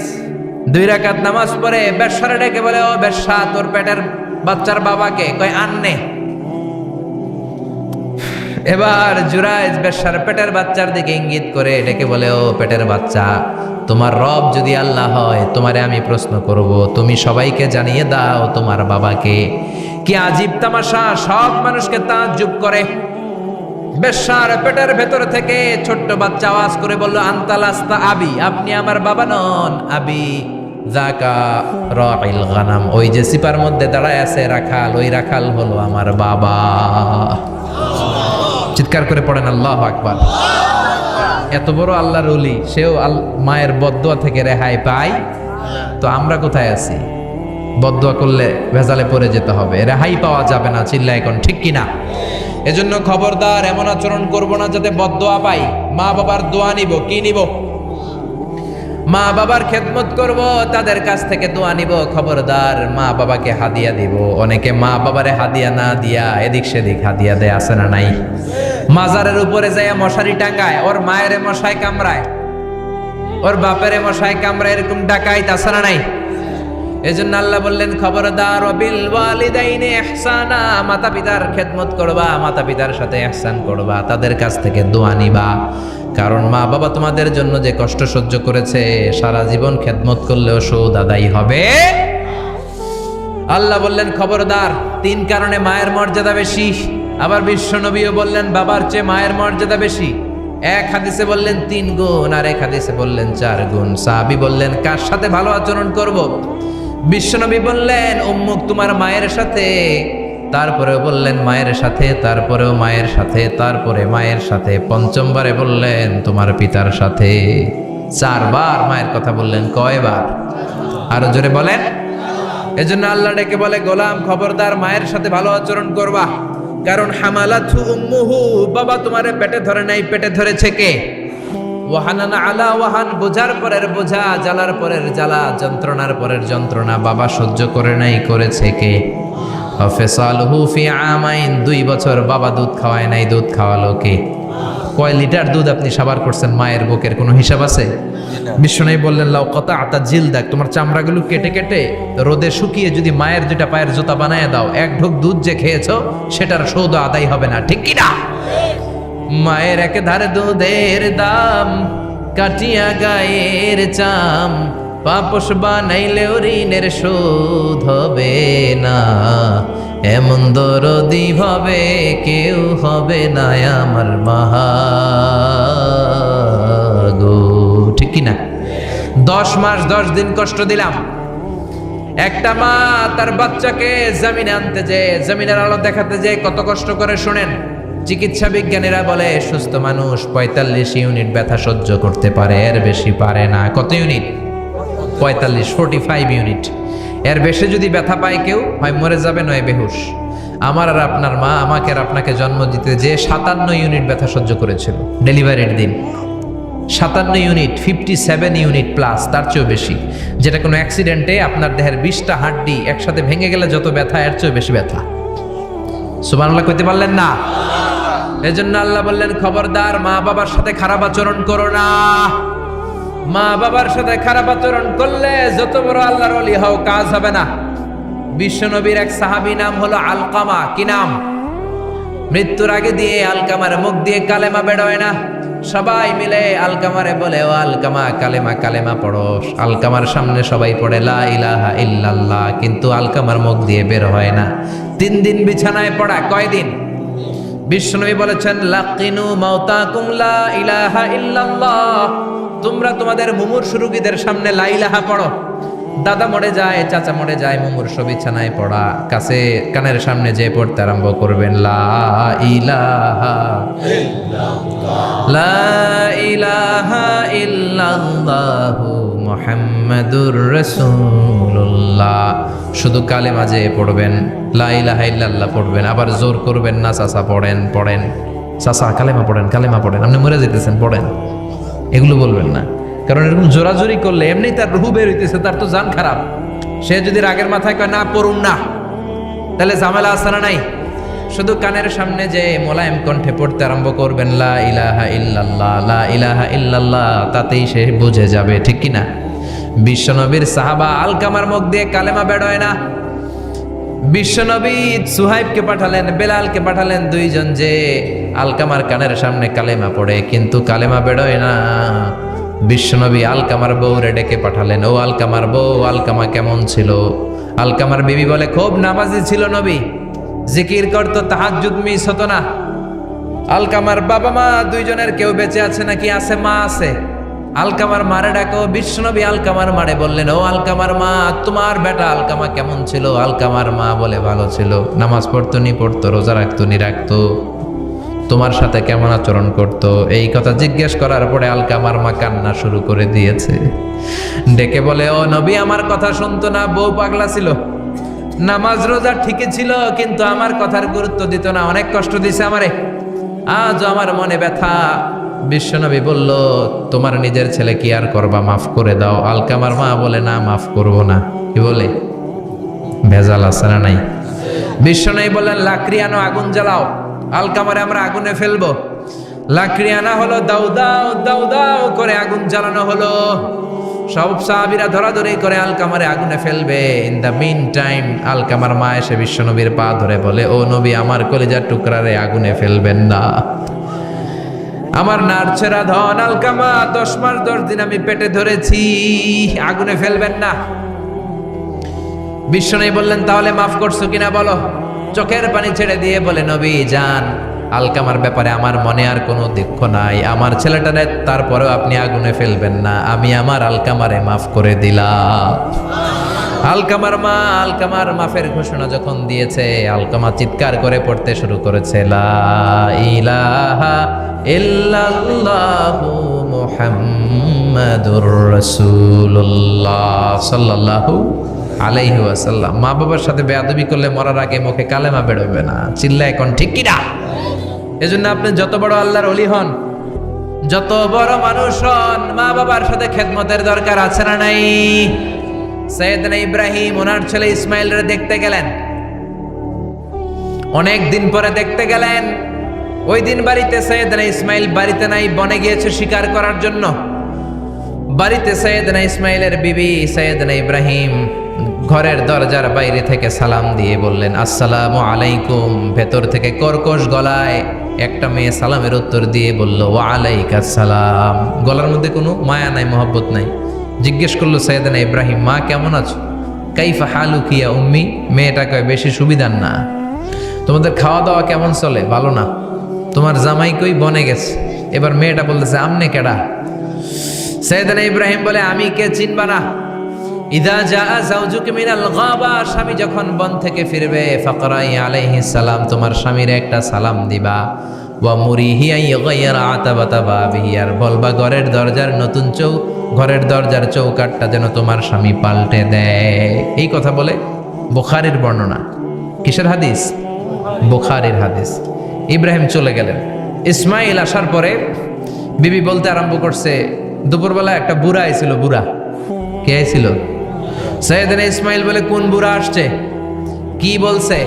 2 রাকাত নামাজ পড়ে বেশ্যারে ডেকে বলে, ও বেশ্যা, তোর পেটের বাচ্চার বাবাকে? কয়, আননে। এবার জুরাইজ বেশ্যার পেটের বাচ্চার দিকে ইঙ্গিত করে ডেকে বলে, ও পেটের বাচ্চা, তোমার রব যদি আল্লাহ হয়, তোমারে আমি প্রশ্ন করব, তুমি সবাইকে জানিয়ে দাও তোমার বাবাকে। কি আজীব তামাশা, সব মানুষকে তাজ্জুব করে। বেশ্যার পেটের ভেতর থেকে ছোট্ট বাচ্চা আওয়াজ করে বলল, আনতালাস্তা আবি, আপনি আমার বাবা নন। আবি যাকা রাইল গানাম, ওই যে সিপার মধ্যে দাঁড়ায় আছে রাখাল, ওই রাখাল হলো আমার বাবা। চিৎকার করে পড়েন আল্লাহু আকবার। এত বড় আল্লাহর ওলি, সেও মায়ের বদদোয়া থেকে রেহাই পায়, তো আমরা কোথায় আছি? বদদোয়া করলে ভেজালে পড়ে যেতে হবে, রেহাই পাওয়া যাবে না। চিল্লায় এখন ঠিক কিনা? এজন্য খবরদার, এমন আচরণ করব না যাতে বদদোয়া পাই। মা বাবার দোয়া নিব। কি নিব? মা বাবার খেদমত করব, তাদের কাছ থেকে দোয়া নিব। খবরদার, মা বাবাকে হাদিয়া দিব। অনেকে মা বাবারে হাদিয়া না দিয়া এদিক সেদিক হাদিয়া দেয়, আছে না নাই? মাজারের উপরে যায় মশারি টাঙ্গায়, ওর মায়ের মশায় কামড়ায়, ওর বাপের মশায় কামড়ায়, এরকম ডাকাইত আছে না নাই? এজন্য আল্লাহ বললেন, খবরদার, বিল ওয়ালিদাইনি ইহসানা, মাতা পিতার খেদমত করবা, মাতা পিতার সাথে ইহসান করবা, তাদের কাছ থেকে দোয়া নিবা। কারণ মা বাবা তোমাদের জন্য যে কষ্ট সহ্য করেছে, সারা জীবন খেদমত করলেও সুদ আদায় হবে। আল্লাহ বললেন, খবরদার, 3 কারণে মায়ের মর্যাদা বেশি। আবার বিশ্ব নবীও বললেন, বাবার চেয়ে মায়ের মর্যাদা বেশি। এক হাদিসে বললেন 3 গুণ, আর এক হাদিসে বললেন 4 গুণ। সাহাবী বললেন, কার সাথে ভালো আচরণ করব? বিশ্বনবী বললেন, উম্মুক, তোমার মায়ের সাথে। তারপরেও বললেন মায়ের সাথে, তারপরেও মায়ের সাথে, তারপরে মায়ের সাথে, 5মবারে বললেন তোমার পিতার সাথে। 4 বার মায়ের কথা বললেন। কয়বার? আরো জোরে বলেন। এজন্য আল্লাহ ডেকে বলে, গোলাম, খবরদার, মায়ের সাথে ভালো আচরণ করবা। কারণ হামালাতহু উম্মুহু, বাবা তোমারে পেটে ধরে নাই, পেটে ধরেছে কে? ওয়াহানান আলা ওয়াহান, বোঝার পরের বোঝা, জ্বালার পরের জ্বালা, যন্ত্রণার পরের যন্ত্রণা বাবা সহ্য করে নাই, করেছে কে? ফিসালহু ফি আমাইন, 2 বছর বাবা দুধ খাওয়ায় নাই, দুধ খাওয়ালো কে? কয় লিটার দুধ আপনি সাবার করছেন মায়ের বুকের, কোনো হিসাব আছে? বিশ্বনবী বললেন, লাউ কাতাআতা জিলদাক, তোমার চামড়াগুলো কেটে কেটে রোদে শুকিয়ে যদি মায়ের 2টা পায়ের জুতা বানায় দাও, 1 ঢোক দুধ যে খেয়েছো সেটার সৌদ আদায় হবে না। ঠিক কি না? মায়ের এক ধারে দুধের দাম, কাটিয়া গায়ের চাম, পাপস বানাইলেও ঋণের শোধ হবে না, এমন দরদি ভাবে কেউ হবে না আমার মাগো। ঠিক কিনা? 10 মাস 10 দিন কষ্ট দিলাম। একটা মা তার বাচ্চাকে জমিনে আনতে যে, জমিনের আলো দেখাতে যে কত কষ্ট করে শুনেন। চিকিৎসা বিজ্ঞানীরা বলে সুস্থ মানুষ 45 ইউনিট ব্যথা সহ্য করতে পারে, এর বেশি পারে না। কত ইউনিট? 45 ইউনিট। এর বেশি যদি ব্যথা পায় কেউ, হয় মরে যাবে নয় বেহুশ। আমার আর আপনার মা আমাকে আর আপনাকে জন্ম দিতে যে 57 ইউনিট ব্যথা সহ্য করেছিল ডেলিভারির দিন। 57 ইউনিট, 57 ইউনিট প্লাস, তার চেয়েও বেশি। যেটা কোনো অ্যাক্সিডেন্টে আপনার দেহের 20টা হাড্ডি একসাথে ভেঙে গেলে যত ব্যথা, এর চেয়েও বেশি ব্যথা। সুবহানাল্লাহ কইতে পারলেন না? এজন্য আল্লাহ বললেন, খবরদার মা বাবার সাথে খারাপ আচরণ করো না। মা বাবার সাথে খারাপ আচরণ করলে যত বড় আল্লাহর ওলি হও, কাজ হবে না। বিশ্বনবীর এক সাহাবী নাম হলো আলকামা। কি নাম? মৃত্যুর আগে দিয়ে আলকামার মুখ দিয়ে কালেমা বেরোয় না। সবাই মিলে আলকামারে বলে, ও আলকামা কালেমা কালেমা পড়ো। আলকামার সামনে সবাই পড়ে লা ইলাহা ইল্লাল্লাহ, কিন্তু আলকামার মুখ দিয়ে বের হয় না। 3 দিন বিছানায় পড়া। কয়দিন? বিশ্বনবী বলেছেন, লাকিনু মাউতাকুম লা ইলাহা ইল্লাল্লাহ, তোমরা তোমাদের মুমূর্ষু রোগীদের সামনে লা ইলাহা পড়ো। দাদা মরে যায়, চাচা মরে যায়, মুমূর্ষু বিছানায় পড়া, কাছে কানের সামনে যে পড়তে আরম্ভ করবেন, লা ইলাহা ইল্লাল্লাহ, লা ইলাহা ইল্লাল্লাহু মুহাম্মাদুর রাসূলুল্লাহ। শুধু কালেমা যে পড়বেন, লা ইলাহা ইল্লাল্লাহ পড়বেন, আবার জোর করবেন না, চাচা পড়েন পড়েন, চাচা কালেমা পড়েন কালেমা পড়েন, আপনি মরে যেতেছেন পড়েন, এগুলো বলবেন না। কারণ এরকম জোরাজোরি করলে এমনি তার রুহু বের হইতেছে, তার তো জান খারাপ। সে যদি রাগের মাথায় কয় না পড়ুন না, তাহলে ঝামেলা আছে না নাই? শুধু কানের সামনে যে মোলায়েম কণ্ঠে পড়তে আরম্ভ করবেন, লা ইলাহা ইল্লাল্লাহ, লা ইলাহা ইল্লাল্লাহ, তাতেই সে বুঝে যাবে। ঠিক কিনা? বিশ্বনবীর সাহাবা আলকামার মুখ দিয়ে কালেমা বেরোয় না। বিশ্বনবী সুহাইবকে পাঠালেন, বেলালকে পাঠালেন, 2 জন যে আলকামার কানের সামনে কালেমা পড়ে, কিন্তু কালেমা বেরোয় না। বিশ্বনবী আলকামার বউরে ডেকে পাঠালেন, ও আলকামার বউ, আলকামা কেমন ছিল? আলকামার বিবি বলে, খুব নামাজি ছিল নবী, জিকির করতো, তাহাজ্জুদ মিস হতো না। আলকামার বাবা মা 2 জনের কেউ বেঁচে আছে নাকি? আছে, মা আছে। আলকামার মারে ডাকো। বিশ্বনবী আলকামার মারে বললেন, ও আলকামার মা, তোমার বেটা আলকামা কেমন ছিল? আলকামার মা বলে, ভালো ছিল, নামাজ পড়তো নি পড়তো, রোজা রাখতো নি রাখতো, তোমার সাথে কেমন আচরণ করতো? এই কথা জিজ্ঞেস করার পরে আলকামার মা কান্না শুরু করে দিয়েছে। ডেকে বলে, ও নবী, আমার কথা শুনতো না, বউ পাগলা ছিল, নামাজ রোজা ঠিকই ছিল, কিন্তু আমার কথার গুরুত্ব দিত না, অনেক কষ্ট দিছে আমারে, আজ আমার মনে ব্যথা। বিশ্বনবী বলল, তোমার নিজের ছেলে কি আর করবা, মাফ করে দাও। আলকামার মা বলে, না মাফ করব না। কি বলে? ভেজাল আছে না নাই? বিশ্বনবী বললেন, লাকড়ি আনো, আগুন জ্বালাও, আলকামারে আমরা আগুনে ফেলবো। লাকড়ি আনা হলো, দাও দাও দাও দাও করে আগুন জ্বালানো হলো। সব সাহাবীরা ধরাধরি করে আলকামারে আগুনে ফেলবে। ইন দ্য মিন টাইম আলকামার মা এসে বিশ্বনবীর পা ধরে বলে, ও নবী, আমার কলিজার টুকরারে আগুনে ফেলবেন না, আমার নারছেরা ধন আলকামা 10 মাস 10 দিন আমি পেটে ধরেছি, আগুনে ফেলবেন না। বিশ্বনবী বললেন, তাহলে মাফ করছো কিনা বলো। চোখের পানি ছেড়ে দিয়ে বলে, নবী যান, আলকামার ব্যাপারে আমার মনে আর কোনো দুঃখ নাই, আমার ছেলেটারে তারপরেও আপনি আগুনে ফেলবেন না, আমি আমার আলকামারে মাফ করে দিলাম। আলকামার মা আলকামার মাফের ঘোষণা যখন দিয়েছে, আলকামা চিৎকার করে পড়তে শুরু করেছে, লা ইলাহা ইল্লাল্লাহু মুহাম্মাদুর রাসূলুল্লাহ সাল্লাল্লাহু আলাইহি ওয়াসাল্লাম। মা বাবার সাথে বেয়াদবি করলে মরার আগে মুখে কালেমা বেরোবে না। চিল্লা এখন ঠিক কিনা? এজন্য আপনি যত বড় আল্লাহর ওলি হন, যত বড় মানুষ হন, মা বাবার সাথে খেদমতের দরকার আছে না নাই? সাইয়েদনা ইব্রাহিম ওনার ছেলে ইসমাইলরে দেখতে গেলেন, অনেক দিন পরে দেখতে গেলেন। ওই দিন বাড়িতে সাইয়েদনা ইসমাইল বাড়িতে নাই, বনে গিয়েছে শিকার করার জন্য। বাড়িতে সাইয়েদনা ইসমাইলের বিবি সাইয়েদনা ইব্রাহিম ঘরের দরজার বাইরে থেকে সালাম দিয়ে বললেন, আসসালামু আলাইকুম। ভেতর থেকে কর্কশ গলায় একটা মেয়ে সালামের উত্তর দিয়ে বলল ওয়া আলাইকাস সালাম। গলার মধ্যে কোনো মায়া নাই, মহব্বত নাই। জিজ্ঞেস করলো সাইয়েদনা ইব্রাহিম, মা কেমন আছো? কাইফা হালুকি ইয়া উম্মি। মেয়েটা কয় বেশি সুবিধার না, তোমাদের খাওয়া দাওয়া কেমন চলে? ভালো না। তোমার জামাই কই? বনে গেছে। এবার মেয়েটা বলতেছে আমনে কেডা? সাইয়েদনা ইব্রাহিম বলে আমি কে চিনবা না? ইদা জাআ যাওজুকা মিনাল গাবা, স্বামী যখন বন থেকে ফিরবে, ফাকরাই আলাইহিস সালাম, তোমার স্বামীর একটা সালাম দিবা। ওয়া মুরিহি আইয়াগাইরা আতাবাতা বাবিহি, আর বলবা ঘরের দরজার চৌকাটটা যেন তোমার স্বামী পাল্টে দেয়। এই কথা বলে বুখারীর বর্ণনা। কিসের হাদিস? বুখারীর হাদিস। ইব্রাহিম চলে গেলেন। ইসমাইল আসার পরে বিবি বলতে আরম্ভ করছে, দুপুরবেলা একটা বুড়া আইছিল। বুড়া কে আইছিল? সাইয়েদনা ইসমাইল বলে কোন বুড়া আসছে? কি বলছে?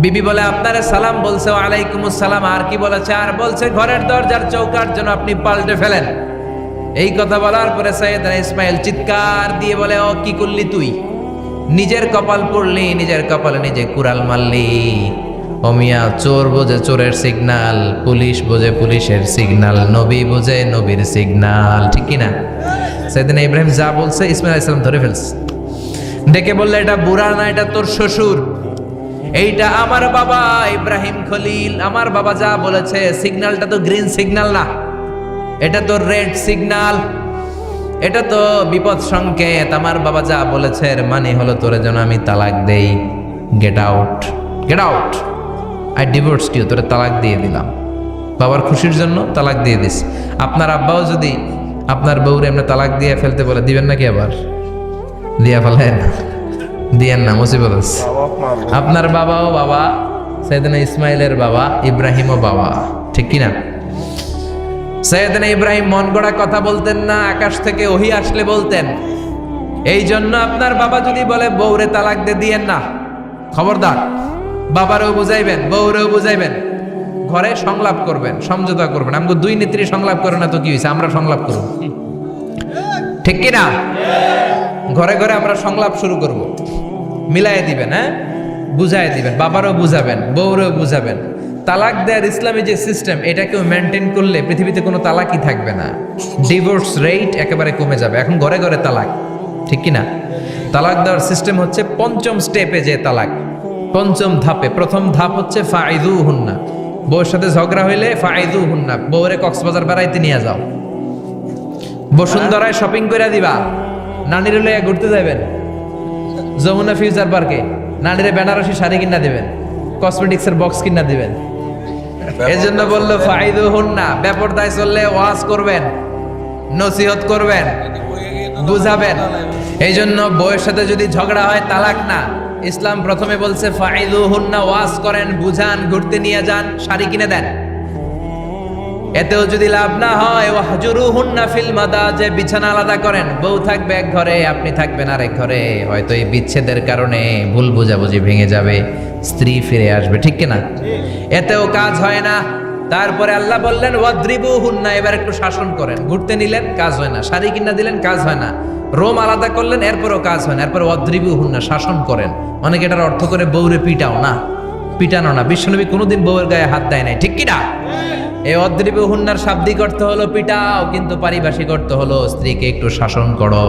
বিবি বলে আপনারে সালাম বলছে। ওয়া আলাইকুমুস সালাম। আর কি বলেছে? আর বলছে ঘরের দরজার চৌকাট যেন আপনি পাল্টে ফেলেন। এই কথা বলার পরে সাইয়েদনা ইসমাইল চিৎকার দিয়ে বলে, ও কি করলি তুই? নিজের কপাল পড়লি, নিজের কপালে নিজে কুড়াল মারলি। ও মিয়া, চোর বোঝে চোরের সিগনাল, পুলিশ বোঝে পুলিশের সিগনাল, নবী বোঝে নবীর সিগনাল, ঠিক কিনা? সাইয়েদনা ইব্রাহিম যা বলছে ইসমাইল আলাইহিস সালাম ধরে ফেলছে। ডেকে বললে এটা বুড়া না, এটা তোর শ্বশুর, এইটা আমার বাবা ইব্রাহিম খলিল। আমার বাবা যা বলেছে, সিগন্যালটা তো গ্রিন সিগন্যাল না, এটা তো রেড সিগন্যাল, এটা তো বিপদ সংকেত। আমার বাবা যা বলেছে এর মানে হলো তোরে যেন আমি তালাক দেই। Get out, get out, I divorced you, তোরে তালাক দিয়ে দিলাম। বাবার খুশির জন্য তালাক দিয়ে দিস। আপনার আব্বাও যদি আপনার বউরে এমনি তালাক দিয়ে ফেলতে বলে, দিবেন নাকি? আবার দিয়া ফেলেন, দিয়েন না, মুসিবত আছে। আপনার বাবাও বাবা, সাইয়েদনা ইসমাইলের বাবা, ইব্রাহিমও বাবা, ঠিক কিনা? সাইয়েদনা ইব্রাহিম মন গড়া কথা বলতেন না, আকাশ থেকে ওহী আসলে বলতেন। এই জন্য আপনার বাবা যদি বলে বউরে তালাক দিয়েন না, খবরদার, বাবারেও বুঝাইবেন, বউরেও বুঝাইবেন, ঘরে সংলাপ করবেন, সমঝোতা করবেন। আমাকে দুই নেত্রী সংলাপ করে না তো কি হয়েছে, আমরা সংলাপ করব, ঠিক কিনা? ঘরে ঘরে আমরা সংলাপ শুরু করব, মিলাই দিবেন, হ্যাঁ, বুঝাই দিবেন, বাবারও বুঝাবেন, বউরেও বুঝাবেন। তালাক দেওয়ার ইসলামী যে সিস্টেম, এটাকেও মেনটেন করলে পৃথিবীতে কোনো তালাকই থাকবে না। ডিভোর্স রেট একেবারে কমে যাবে। এখন ঘরে ঘরে তালাক, ঠিক কিনা? তালাক দেওয়ার সিস্টেম হচ্ছে পঞ্চম স্টেপে যে তালাক, পঞ্চম ধাপে। প্রথম ধাপ হচ্ছে ফাইদুহুন্না, বউর সাথে ঝগড়া হইলে ফাইদুহুন্না, বউরে কক্সবাজার বেড়াইতে নিয়ে যাও, বসুন্ধরায় শপিং করে দিবা, নানিরে লইয়া ঘুরতে যাবেন, যমুনা ফিউচার পার্কে নানিরে বেনারসি শাড়ি কিনা দিবেন, কসমেটিক্সের বক্স কিনা দিবেন। এই জন্য বললো ফাইদুহুন্না, বেপরদায় চললে ওয়াজ করবেন, নসিহত করবেন, বুঝাবেন। এই জন্য বউয়ের সাথে যদি ঝগড়া হয় তালাক না, ইসলাম প্রথমে বলছে ফাইদুহুন্না, ওয়াজ করেন, বুঝান, ঘুরতে নিয়ে যান, শাড়ি কিনে দেন। এতেও যদি লাভ না হয়, ওয়াহজুরুহুন্না ফিল মাদাজি, বিছানা আলাদা করেন, বউ থাকবে এক ঘরে, আপনি থাকবেন আরেক ঘরে। হয়তো এই বিচ্ছেদের কারণে ভুল বোঝাবুঝি ভেঙে যাবে, স্ত্রী ফিরে আসবে, ঠিক কিনা? এতেও কাজ হয় না। তারপরে আল্লাহ বললেন ওয়াদ্রিবুহুন্না, এবার একটু শাসন করেন। ঘুরতে নিলেন, কাজ হয় না, শাড়ি কিনা দিলেন, কাজ হয় না, রোম আলাদা করলেন, এরপরও কাজ হয় না, এরপর ওয়াদ্রিবুহুন্না, শাসন করেন। অনেকে এটার অর্থ করে বউরে পিটাও না, পিটানো না। বিশ্বনবী কোনোদিন বউয়ের গায়ে হাত দেয় নাই, ঠিক কিনা? এই ওয়াদ্রিবুহুন্নার শাব্দিক অর্থ হলো পিটাও, কিন্তু পারিভাষিক অর্থ হলো স্ত্রীকে একটু শাসন করো।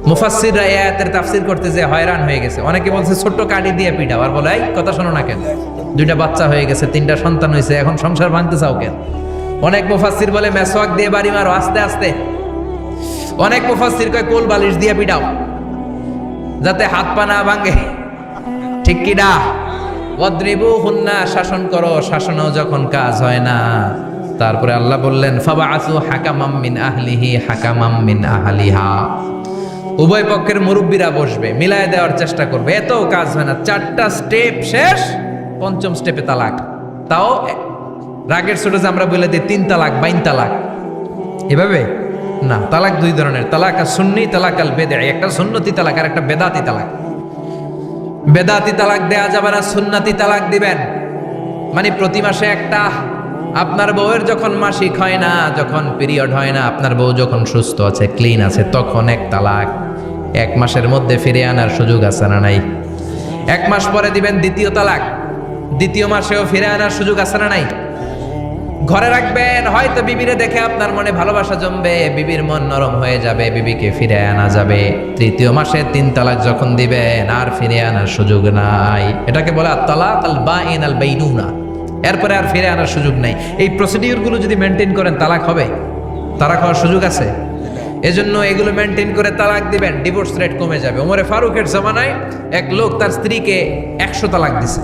মুফাসসিররা এই আয়াতের তাফসীর করতে যে হয়রান হয়ে গেছে। অনেকে বলছে ছোট্ট কাঠি দিয়ে পিটাও, আর বলে এই কথা শোনো না কেন, দুইটা বাচ্চা হয়ে গেছে, 3টা সন্তান হয়েছে, এখন সংসার ভাঙতে চাও কেন? অনেক মুফাসসির বলে মেসওয়াক দিয়ে বাড়ি মারো আস্তে আস্তে। অনেক মুফাসসির কয় কোল বালিশ দিয়ে পিটাও, যাতে হাত পা না ভাঙে, ঠিক কি না? ওয়াদ্রিবুহুন্না, শাসন করো। শাসনও যখন কাজ হয় না, তারপরে আল্লাহ বললেন ফাবাআসু হাকামাম মিন আহলিহি হাকামাম মিন আহলিহা, উভয় পক্ষের মুরব্বীরা বসবে, মিলায় দেওয়ার চেষ্টা করবে। এতও কাজ হয় না, 4টা স্টেপ শেষ, পঞ্চম স্টেপে তালাক। তাও রাগের ছোট যে আমরা বলে দিই 3 তালাক, 22 তালাক, এভাবে না। তালাক 2 ধরনের, তালাক আর সুন্নি, তালাক আল বেদঈ। একটা সুন্নতি তালাক আর একটা বেদাতি তালাক। বেদাতি তালাক দেয়া যাবে না, সুন্নতি তালাক দিবেন। মানে প্রতি মাসে একটা, আপনার বউয়ের যখন মাসিক হয় না, যখন পিরিয়ড হয় না, আপনার বউ যখন সুস্থ আছে, ক্লিন আছে, তখন এক তালাক। 1 মাসের মধ্যে ফিরে আনার সুযোগ আছে না নাই? 1 মাস পরে দিবেন দ্বিতীয় তালাক, দ্বিতীয় মাসেও ফিরে আনার সুযোগ আছে না নাই? ঘরে রাখবেন, হয়তো বিবিরে দেখে আপনার মনে ভালোবাসা জমবে, বিবির মন নরম হয়ে যাবে, বিবিকে ফিরে আনা যাবে। তৃতীয় মাসে 3 তালাক যখন দিবেন আর ফিরে আনার সুযোগ নাই। এটাকে বলে আত-তালাক আল-বাইন আল-বাইনুনা। এরপরে আর ফিরে আনার সুযোগ নাই। এই প্রসিডিউরগুলো যদি মেনটেন করেন তালাক হবে? তালাক হওয়ার সুযোগ আছে? এজন্য এগুলো মেনটেন করে তালাক দিবেন, ডিভোর্স রেট কমে যাবে। ওমরে ফারুকের জামানায় এক লোক তার স্ত্রীকে 100 তালাক দিছে।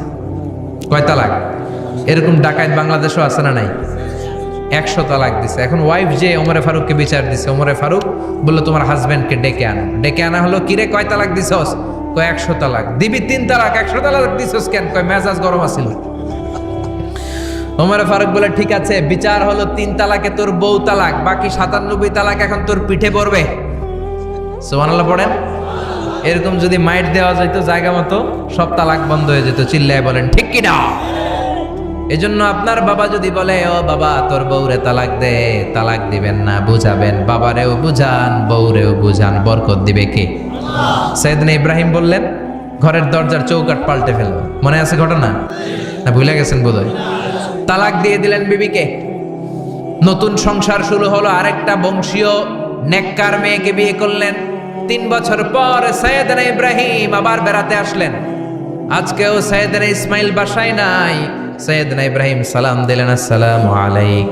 কয় তালাক? এরকম ডাকাত বাংলাদেশও আছে না নাই? 100 তালাক দিছে। এখন ওয়াইফ যে ওমরে ফারুককে বিচার দিছে, ওমরে ফারুক বললো তোমার হাজবেন্ডকে ডেকে আনো। ডেকে আনা হলো, কিরে কয় তালাক দিছস? কয় 100 তালাক। দিবি 3 তালাক, 100 তালাক দিছস কেন? কয় মেজাজ গরম আছিল। ওমরে ফারুক বলে ঠিক আছে, বিচার হলো 3 তালাকে তোর বউ তালাক, বাকি 97 তালাক এখন তোর পিঠে পড়বে। সুবহানাল্লাহ পড়েন। এরকম যদি মাইট দেওয়া যেত জায়গা মতো, সব তালাক বন্ধ হয়ে যেত। চিল্লায় বলেন ঠিক কি না? এজন্য আপনার বাবা যদি বলে ও বাবা তোর বউরে তালাক দে, তালাক দিবেন না, বুঝাবেন। বাবারেও বুঝান, বউরেও বুঝান, বরকত দিবে কে? সাইয়েদনা ইব্রাহিম বললেন ঘরের দরজার চৌকাঠ পাল্টে ফেলবেন। মনে আছে ঘটনা? না ভুলে গেছেন বোধহয়? তালাক দিয়ে দিলেন বিবিকে। নতুন সংসার শুরু হলো। আরেকটা বংশীয় নেককার মেয়েকে বিয়ে করলেন। 3 বছর পর সাইয়েদনা ইব্রাহিম আবার বেড়াতে আসলেন। আজকেও সাইয়েদনা ইসমাইল বাসায় নাই। সাইয়েদনা ইব্রাহিম সালাম দিলেন, আসসালামু আলাইক।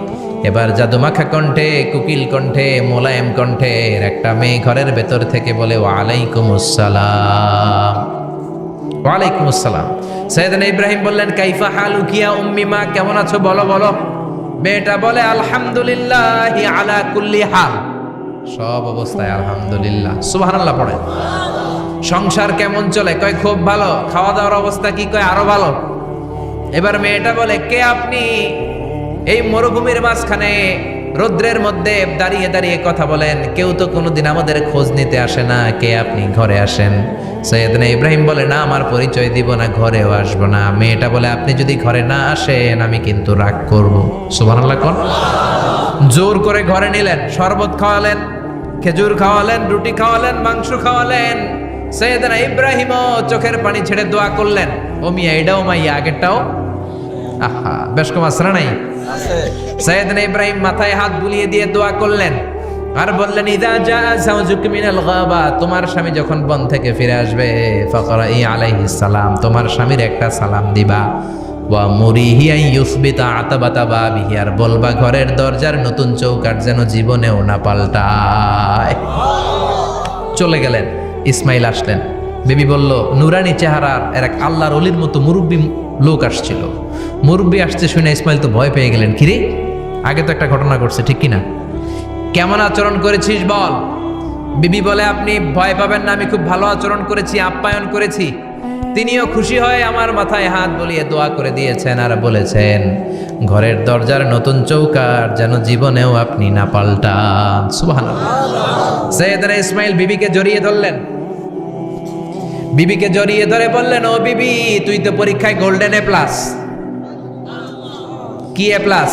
এবার জাদুমাখা কণ্ঠে, কুকিল কণ্ঠে, মোলায়েম কণ্ঠের একটা মেয়ে ঘরের ভেতর থেকে বলে ওয়ালাইকুমুস সালাম। ওয়ালাইকুমুস সালাম। সাইয়েদনা ইব্রাহিম বললেন কাইফা হালুকি ইয়া উম্মি, মা কেমন আছো বলো বলো। মেয়েটা বলে আলহামদুলিল্লাহি আলা কুল্লি হাল, সব অবস্থায় আলহামদুলিল্লাহ। সুবহানাল্লাহ পড়ে। সংসার কেমন চলে? কয় খুব ভালো। খাওয়া দাওয়ার অবস্থা কি? কয় আরো ভালো। এবার মেয়েটা বলে কে আপনি? এই মরুভূমির মাঝখানে রৌদ্রের মধ্যে দাঁড়িয়ে দাঁড়িয়ে কথা বলেন, কেউ তো কোনোদিন আমাদের খোঁজ নিতে আসে না। কে আপনি? ঘরে আসেন। সাইয়েদনা ইব্রাহিম বলে না, আমার পরিচয় দিব না, ঘরেও আসবো না। মেয়েটা বলে আপনি যদি ঘরে না আসেন আমি কিন্তু রাগ করব। সুবহানাল্লাহ কোন। জোর করে ঘরে নিলেন, শরবত খাওয়ালেন, খেজুর খাওয়ালেন, রুটি খাওয়ালেন, মাংস খাওয়ালেন। সাইয়েদনা ইব্রাহিমও চোখের পানি ছেড়ে দোয়া করলেন, ও মিয়া এটাও মাইয়া আগেরটাও। আহা, বেশ কম আসরা নাই? সাইয়েদনা ইব্রাহিম মাথায় হাত বুলিয়ে দিয়ে দোয়া করলেন আর বললেন ইদা জা যাওজুক মিনাল গাবা, তোমার স্বামী যখন বন থেকে ফিরে আসবে, ফাকরাই আলাইহিস সালাম, তোমার স্বামীর একটা সালাম দিবা। ওয়া মুরিহি আন ইউসবিতা আতাবাতা বাবিহি, আর বলবা ঘরের দরজার নতুন চৌকাঠ যেন জীবনেও না পাল্টায়। চলে গেলেন। ইসমাইল আসলেন। বিবি বলল নুরানি চেহারার এক আল্লাহর ওলির মতো মুরব্বী লোক আসছিল। মুরব্বী আসছে শুনে ইসমাইল তো ভয় পেয়ে গেলেন। কিরে, আগে তো একটা ঘটনা ঘটছে, ঠিক কিনা? কেমন আচরণ করেছিস বল। বিবি বলে আপনি ভয় পাবেন না, আমি খুব ভালো আচরণ করেছি, আপ্যায়ন করেছি। তিনিও খুশি হয়ে আমার মাথায় হাত বুলিয়ে দোয়া করে দিয়েছেন আর বলেছেন ঘরের দরজার নতুন চৌকাঠ যেন জীবনেও আপনি না পাল্টান। সুবহানাল্লাহ। সাইয়েদনা ইসমাইল বিবিকে জড়িয়ে ধরলেন। বিবিকে জড়িয়ে ধরে বললেন ও বিবি, তুই তো পরীক্ষায় গোল্ডেন এ প্লাস। কি এ প্লাস?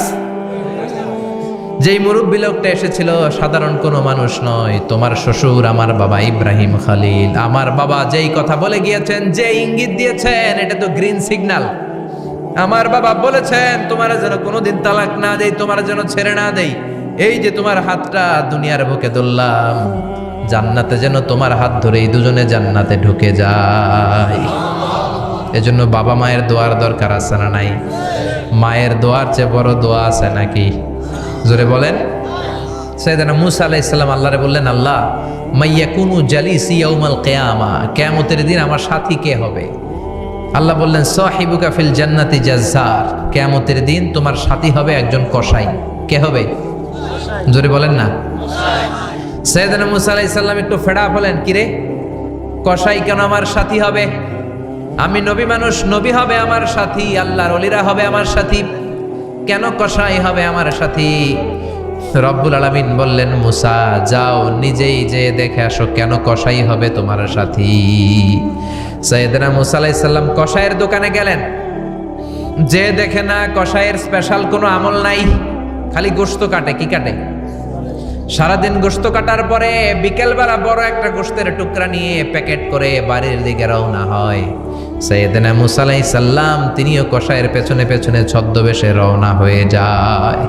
যেই মুরব্বী লোকটা এসেছিল সাধারণ কোনো মানুষ নয়, তোমার শ্বশুর আমার বাবা ইব্রাহিম খালিল। আমার বাবা যেই কথা বলে গিয়েছেন, যে ইঙ্গিত দিয়েছেন, এটা তো গ্রিন সিগন্যাল। আমার বাবা বলেছেন তোমার যেন কোনোদিন তালাক না দেই, তোমার যেন ছেড়ে না দেই। এই যে তোমার হাতটা দুনিয়ার বুকে ধরলাম, জান্নাতে যেন তোমার হাত ধরেই দুজনে জান্নাতে ঢুকে যায়। এজন্য বাবা মায়ের দোয়ার দরকার আছে না নাই? মায়ের দোয়ার চেয়ে বড় দোয়া আছে নাকি? জোরে বলেন। সাইয়েদনা মূসা আলাইহিস সালাম আল্লাহরে বললেন, আল্লাহ মাইয়াকুনু জালিসি ইয়াউমাল কিয়ামা, কিয়ামতের দিন আমার সাথী কে হবে? আল্লাহ বললেন সাহিবুকা ফিল জান্নাতি জাজ্জার, কিয়ামতের দিন তোমার সাথী হবে একজন কসাই। কে হবে? জোরে বলেন না। সাইয়েদনা মূসা আলাইহিস সালাম একটু ফেড়া হলেন, কিরে কসাই কেন আমার সাথী হবে? আমি নবী মানুষ, নবী হবে আমার সাথী, আল্লাহর ওলিরা হবে আমার সাথী, কেন কসাই হবে আমার সাথী? রব্বুল আলামিন বললেন মুসা যাও নিজেই যে দেখে আসো কেন কসাই হবে তোমার সাথী। সাইয়েদনা মূসা আলাইহিস সালাম কসাইয়ের দোকানে গেলেন। যে দেখে না কসাইয়ের স্পেশাল কোনো আমল নাই, খালি গোশত কাটে। কি কাটে? সারাদিন গোশত কাটার পরে বিকেলবেলা বড় একটা গোশতের টুকরা নিয়ে প্যাকেট করে বাড়ির দিকে রওনা হয়। সাইয়েদনা মুসা আলাইহিস সালাম তিনিও কসাইয়ের পেছনে পেছনে ছদ্মবেশে রওনা হয়ে যায়।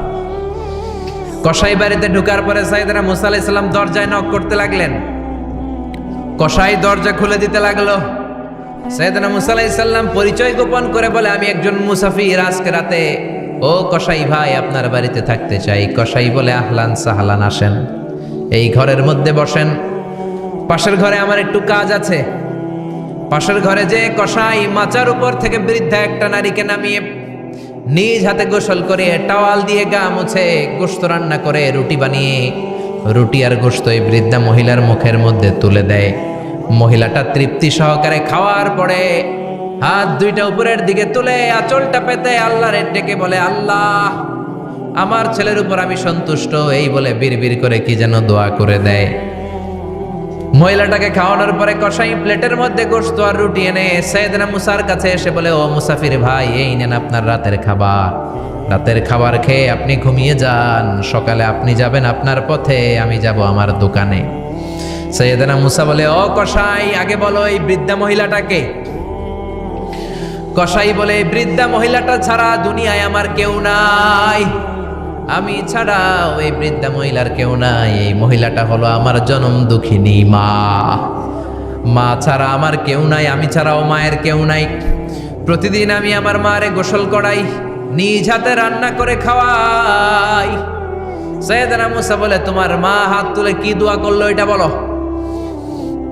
কসাই বাড়িতে ঢোকার পরে সাইয়েদনা মুসা আলাইহিস সালাম দরজায় নক করতে লাগলেন। কসাই দরজা খুলে দিতে লাগলো। সাইয়েদনা মুসা আলাইহিস সালাম পরিচয় গোপন করে বলে, আমি একজন মুসাফির, আজকে রাতে ও কসাই ভাই আপনার বাড়িতে থাকতে চাই। কসাই বলে, আহলান সাহলান, আসেন, এই ঘরের মধ্যে বসেন। পাশের ঘরে আমার একটু কাজ আছে। পাশের ঘরে যে কসাই মাচার উপর থেকে বৃদ্ধা একটা নারীকে নামিয়ে নিজ হাতে গোসল করে টাওয়াল দিয়ে গা মুছে গোশত রান্না করে রুটি বানিয়ে রুটি আর গোশত এই বৃদ্ধা মহিলার মুখের মধ্যে তুলে দেয়। মহিলাটা তৃপ্তি সহকারে খাওয়ার পরে হাত দুইটা উপরের দিকে তুলে আঁচলটা পেতে আল্লাহরে ডেকে বলে, আল্লাহ আমার ছেলের উপর আমি সন্তুষ্ট, এই বলে বিড়বিড় করে কি যেন দোয়া করে দেয়। মহিলাটাকে খাওয়ানোর পরে কসাই প্লেটের মধ্যে গোশত আর রুটি এনে সাইয়েদনা মুসার কাছে এসে বলে, ও মুসাফির ভাই, এই নেন আপনার রাতের খাবার। রাতের খাবার খেয়ে আপনি ঘুমিয়ে যান, সকালে আপনি যাবেন আপনার পথে, আমি যাব আমার দোকানে। সাইয়েদনা মুসা বলে, ও কসাই, আগে বলো এই বৃদ্ধা মহিলাটাকে। কসাই বলে, এই বৃদ্ধা মহিলাটা ছাড়া দুনিয়ায় আমার কেউ নাই, আমি ছাড়া ওই বৃদ্ধা মহিলার কেউ নাই। এই মহিলাটা হলো আমার জনম দুঃখিনী মা। মা ছাড়া আমার কেউ নাই, আমি ছাড়াও মায়ের কেউ নাই। প্রতিদিন আমি আমার মারে গোসল করাই, নিজ হাতে রান্না করে খাওয়াই। সাইয়েদনা মুসা বলে, তোমার মা হাত তুলে কি দোয়া করলো এটা বলো।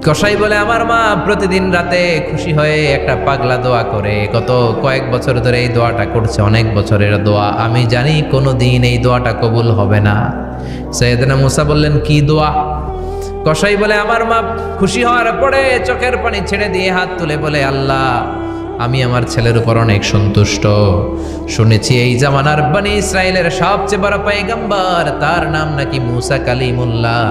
কসাই বলে, আমার মা প্রতিদিন রাতে খুশি হয়ে একটা পাগলা দোয়া করে, গত কয়েক বছর ধরে এই দোয়াটা করছে, অনেক বছরের দোয়া, আমি জানি কোনো দিন এই দোয়াটা কবুল হবে না। সাইয়েদনা মুসা বললেন, কি দোয়া? কসাই বলে, আমার মা খুশি হওয়ার পরে চোখের পানি ছেড়ে দিয়ে হাত তুলে বলে, আল্লাহ আমি আমার ছেলের উপর অনেক সন্তুষ্ট। শুনেছি এই জামানার বনি ইসরায়েলের সবচেয়ে বড় পয়গম্বর, তার নাম নাকি মুসা কালিমুল্লাহ।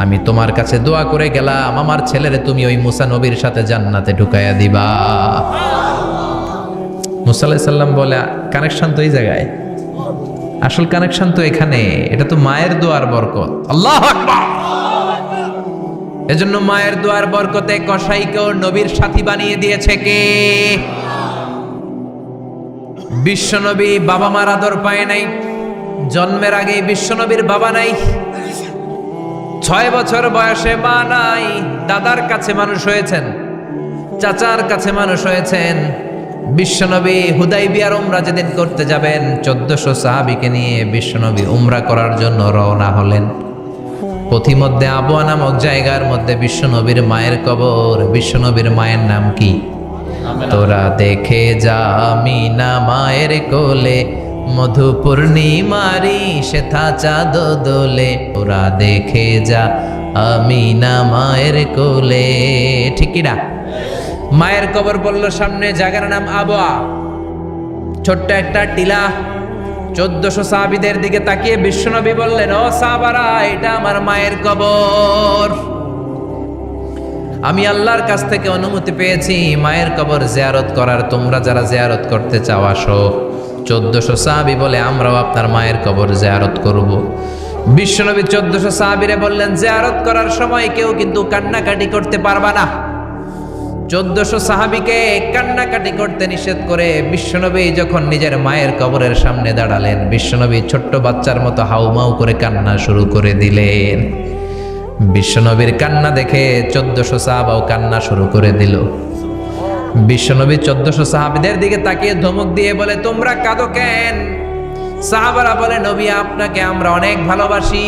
আমি তোমার কাছে দোয়া করে গেলাম, আমার ছেলেরে তুমি ওই মুসা নবীর সাথে জান্নাতে ঢুকাইয়া দিবা। মুসা আলাইহিস সালাম বলে, কানেকশন তো এই জায়গায়, আসল কানেকশন তো এখানে, এটা তো মায়ের দোয়ার বরকত। আল্লাহু আকবার। এজন্য মায়ের দোয়ার বরকতে কসাইকেও নবীর সাথী বানিয়ে দিয়েছে কে? বিশ্বনবী বাবা মার আদর পায় নাই, জন্মের আগেই বিশ্বনবীর বাবা নাই, 6 বছর বয়সে মা নাই, দাদার কাছে মানুষ হয়েছেন, চাচার কাছে মানুষ হয়েছেন। বিশ্বনবী হুদাইবিয়ার উমরা যেদিন করতে যাবেন, 1400 সাহাবীকে নিয়ে বিশ্বনবী উমরা করার জন্য রওনা হলেন। পথিমধ্যে আবওয়া নামক জায়গার মধ্যে বিশ্বনবীর মায়ের কবর। বিশ্বনবীর মায়ের নাম কি? তোরা দেখে যা আমিনা মায়ের কোলে, মধু পূর্ণিমারি সেথা চাঁদ দোলে, তোরা দেখে যা আমিনা মায়ের কোলে। ঠিক কি না? মায়ের কবর বলল সামনে, জায়গার নাম আবওয়া, ছোট্ট একটা টিলা। 1400 সাহাবীদের দিকে তাকিয়ে বিশ্বনবী বললেন, ও সাহাবারা, এটা আমার মায়ের কবর। আমি আল্লাহর কাছ থেকে অনুমতি পেয়েছি মায়ের কবর জিয়ারত করার, তোমরা যারা জিয়ারত করতে চাও আসো। 1400 সাহাবী বলে, আমরাও আপনার মায়ের কবর জিয়ারত করব। বিশ্বনবী 1400 সাহাবীরে বললেন, জিয়ারত করার সময় কেউ কিন্তু কান্নাকাটি করতে পারবা না। 1400 সাহাবীকে কান্নাকাটি করতে নিষেধ করে বিশ্বনবী যখন নিজের মায়ের কবরের সামনে দাঁড়ালেন, বিশ্বনবী ছোট্ট বাচ্চার মতো হাউমাউ করে কান্না শুরু করে দিলেন। বিশ্বনবীর কান্না দেখে 1400 সাহাবাও কান্না শুরু করে দিল। বিশ্বনবী 1400 সাহাবীদের দিকে তাকিয়ে ধমক দিয়ে বলে, তোমরা কাঁদো কেন? সাহাবারা বলে, নবী আপনাকে আমরা অনেক ভালোবাসি,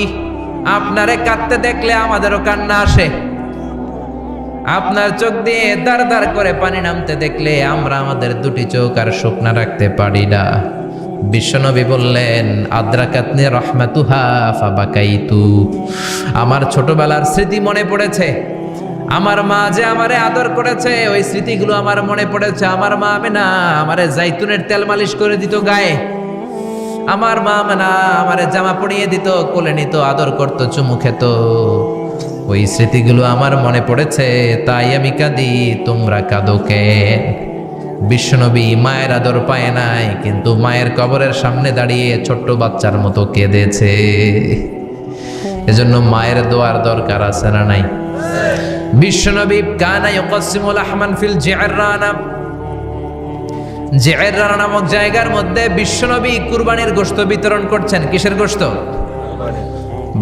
আপনারে কাঁদতে দেখলে আমাদেরও কান্না আসে, আপনার চোখ দিয়ে দার দার করে পানি নামতে দেখলে আমরা আমাদের দুটি চোখ আর শুকনা রাখতে পারি না। বিশ্বনবী বললেন, আদ্রাকাতনি রাহমাতুহা ফাবাকাইতু, আমার ছোটবেলার স্মৃতি মনে পড়েছে, আমার মা যে আমারে আদর করেছে ওই স্মৃতিগুলো আমার মনে পড়েছে। আমার মা আমেনা আমারে জাইতুনের তেল মালিশ করে দিত গায়ে, আমার মা আমেনা আমারে জামা পরিয়ে দিত, কোলে নিত, আদর করত, চুমু খেত, ওই স্মৃতিগুলো আমার মনে পড়েছে, তাই আমি কাঁদি, তোমরা কাঁদো কেন? বিশ্বনবী মায়ের আদর পায় নাই, কিন্তু মায়ের কবরের সামনে দাঁড়িয়ে ছোট্ট বাচ্চার মতো কেঁদেছে। এজন্য মায়ের দোয়ার দরকার আছে না নাই? বিশ্বনবী কানা ইউকাসিমুল আহমান ফিল জিআরানা, জি'রানা নামক জায়গার মধ্যে বিশ্বনবী কুরবানির গোশত বিতরণ করছেন। কিসের গোশত?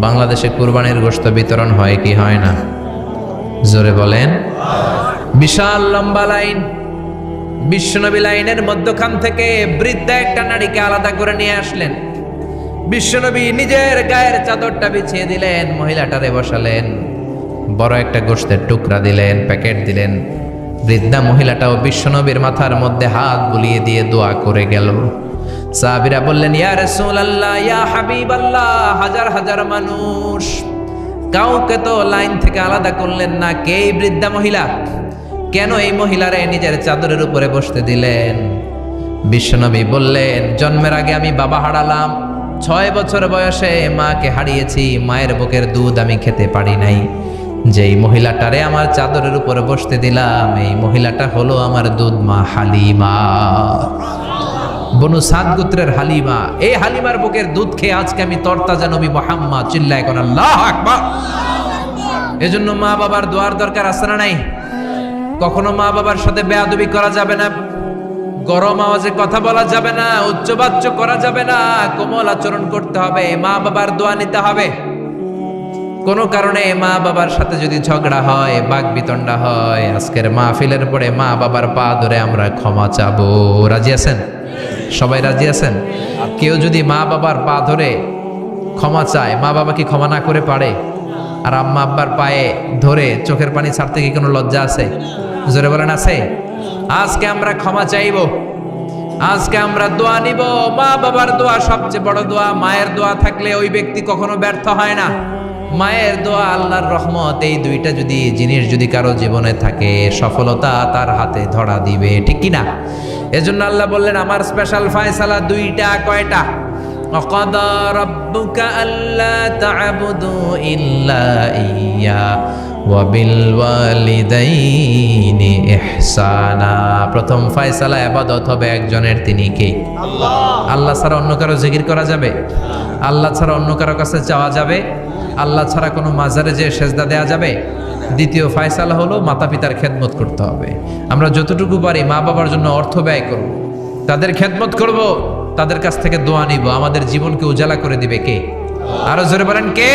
বাংলাদেশে কুরবানির গোশত বিতরণ হয় কি হয় না? জোরে বলেন। বিশাল লম্বা লাইন, বিশ্বনবী লাইনের মধ্যখান থেকে বৃদ্ধা একটা নারীকে আলাদা করে নিয়ে আসলেন। বিশ্বনবী নিজের গায়ের চাদরটা বিছিয়ে দিলেন, মহিলাটারে বসালেন, বড় একটা গোশতের টুকরা দিলেন, প্যাকেট দিলেন। বৃদ্ধা মহিলাটাও বিশ্বনবীর মাথার মধ্যে হাত বুলিয়ে দিয়ে দোয়া করে গেল। সাহাবীরা বললেন, ইয়া রাসূলুল্লাহ, ইয়া হাবিবাল্লাহ, হাজার হাজার মানুষ, কাউকে তো লাইন থেকে আলাদা করলেন না, কে এই বৃদ্ধা মহিলা? কেন এই মহিলারে নিজের চাদরের উপরে বসতে দিলেন? বিশ্বনবী বললেন, জন্মের আগে আমি বাবা হারালাম, 6 বছর বয়সে মাকে হারিয়েছি, মায়ের বুকের দুধ আমি খেতে পারি নাই। যেই মহিলাটারে আমার চাদরের উপরে বসতে দিলাম, এই মহিলাটা হলো আমার দুধ মা হালিমা, বনু সাদ গোত্রের হালিমা। এই হালিমার বুকের দুধ খেয়ে আজকে আমি তরতাজা নবী মুহাম্মদ। চিল্লায় কোন আল্লাহু আকবার। এজন্য মা বাবার দোয়ার দরকার আছে না নাই? কখনো মা বাবার সাথে বেয়াদবি করা যাবে না, গরম আওয়াজে কথা বলা যাবে না, উচ্চবাচ্য করা যাবে না, কোমল আচরণ করতে হবে, মা বাবার দোয়া নিতে হবে। কোনো কারণে মা বাবার সাথে যদি ঝগড়া হয়, বাকবিতণ্ডা হয়, আজকের মাহফিলের পরে মা বাবার পা ধরে আমরা ক্ষমা চাবো। রাজি আছেন? সবাই রাজি আছেন? কেউ যদি মা বাবার পা ধরে ক্ষমা চায়, মা বাবা কি ক্ষমা না করে পারে? আর আম্মা আব্বার পায়ে ধরে চোখের পানি ছাড়তে কি কোনো লজ্জা আছে? জোরে বলেন, আছে? আজকে আমরা ক্ষমা চাইব, আজকে আমরা দোয়া নিব। মা বাবার দোয়া সবচেয়ে বড় দোয়া। মায়ের দোয়া থাকলে ওই ব্যক্তি কখনো ব্যর্থ হয় না। মায়ের দোয়া, আল্লাহর রহমত, এই দুইটা যদি জিনিস যদি কারো জীবনে থাকে, সফলতা তার হাতে ধরা দিবে, ঠিক কি না? এজন্য আল্লাহ বললেন, আমার স্পেশাল ফয়সালা দুইটা। কয়টা? وَقَضَى رَبُّكَ أَلَّا تَعْبُدُوا إِلَّا إِيَّاهُ وَبِالْوَالِدَيْنِ إِحْسَانًا। প্রথম ফয়সালা ইবাদত হবে একজনের, তিনি কে? আল্লাহ। আল্লাহ ছাড়া অন্য কারো জিকির করা যাবে? আল্লাহ ছাড়া অন্য কারো কাছে চাওয়া যাবে? আল্লাহ ছাড়া কোনো মাজারে যে সেজদা দেওয়া যাবে? দ্বিতীয় ফয়সালা হলো মাতা পিতার খেদমত করতে হবে। আমরা যতটুকু পারি মা বাবার জন্য অর্থ ব্যয় করব, তাদের খেদমত করব, তাদের কাছ থেকে দোয়া নিব। আমাদের জীবনকে উজালা করে দিবে কে? আরো জোরে বলেন, কে?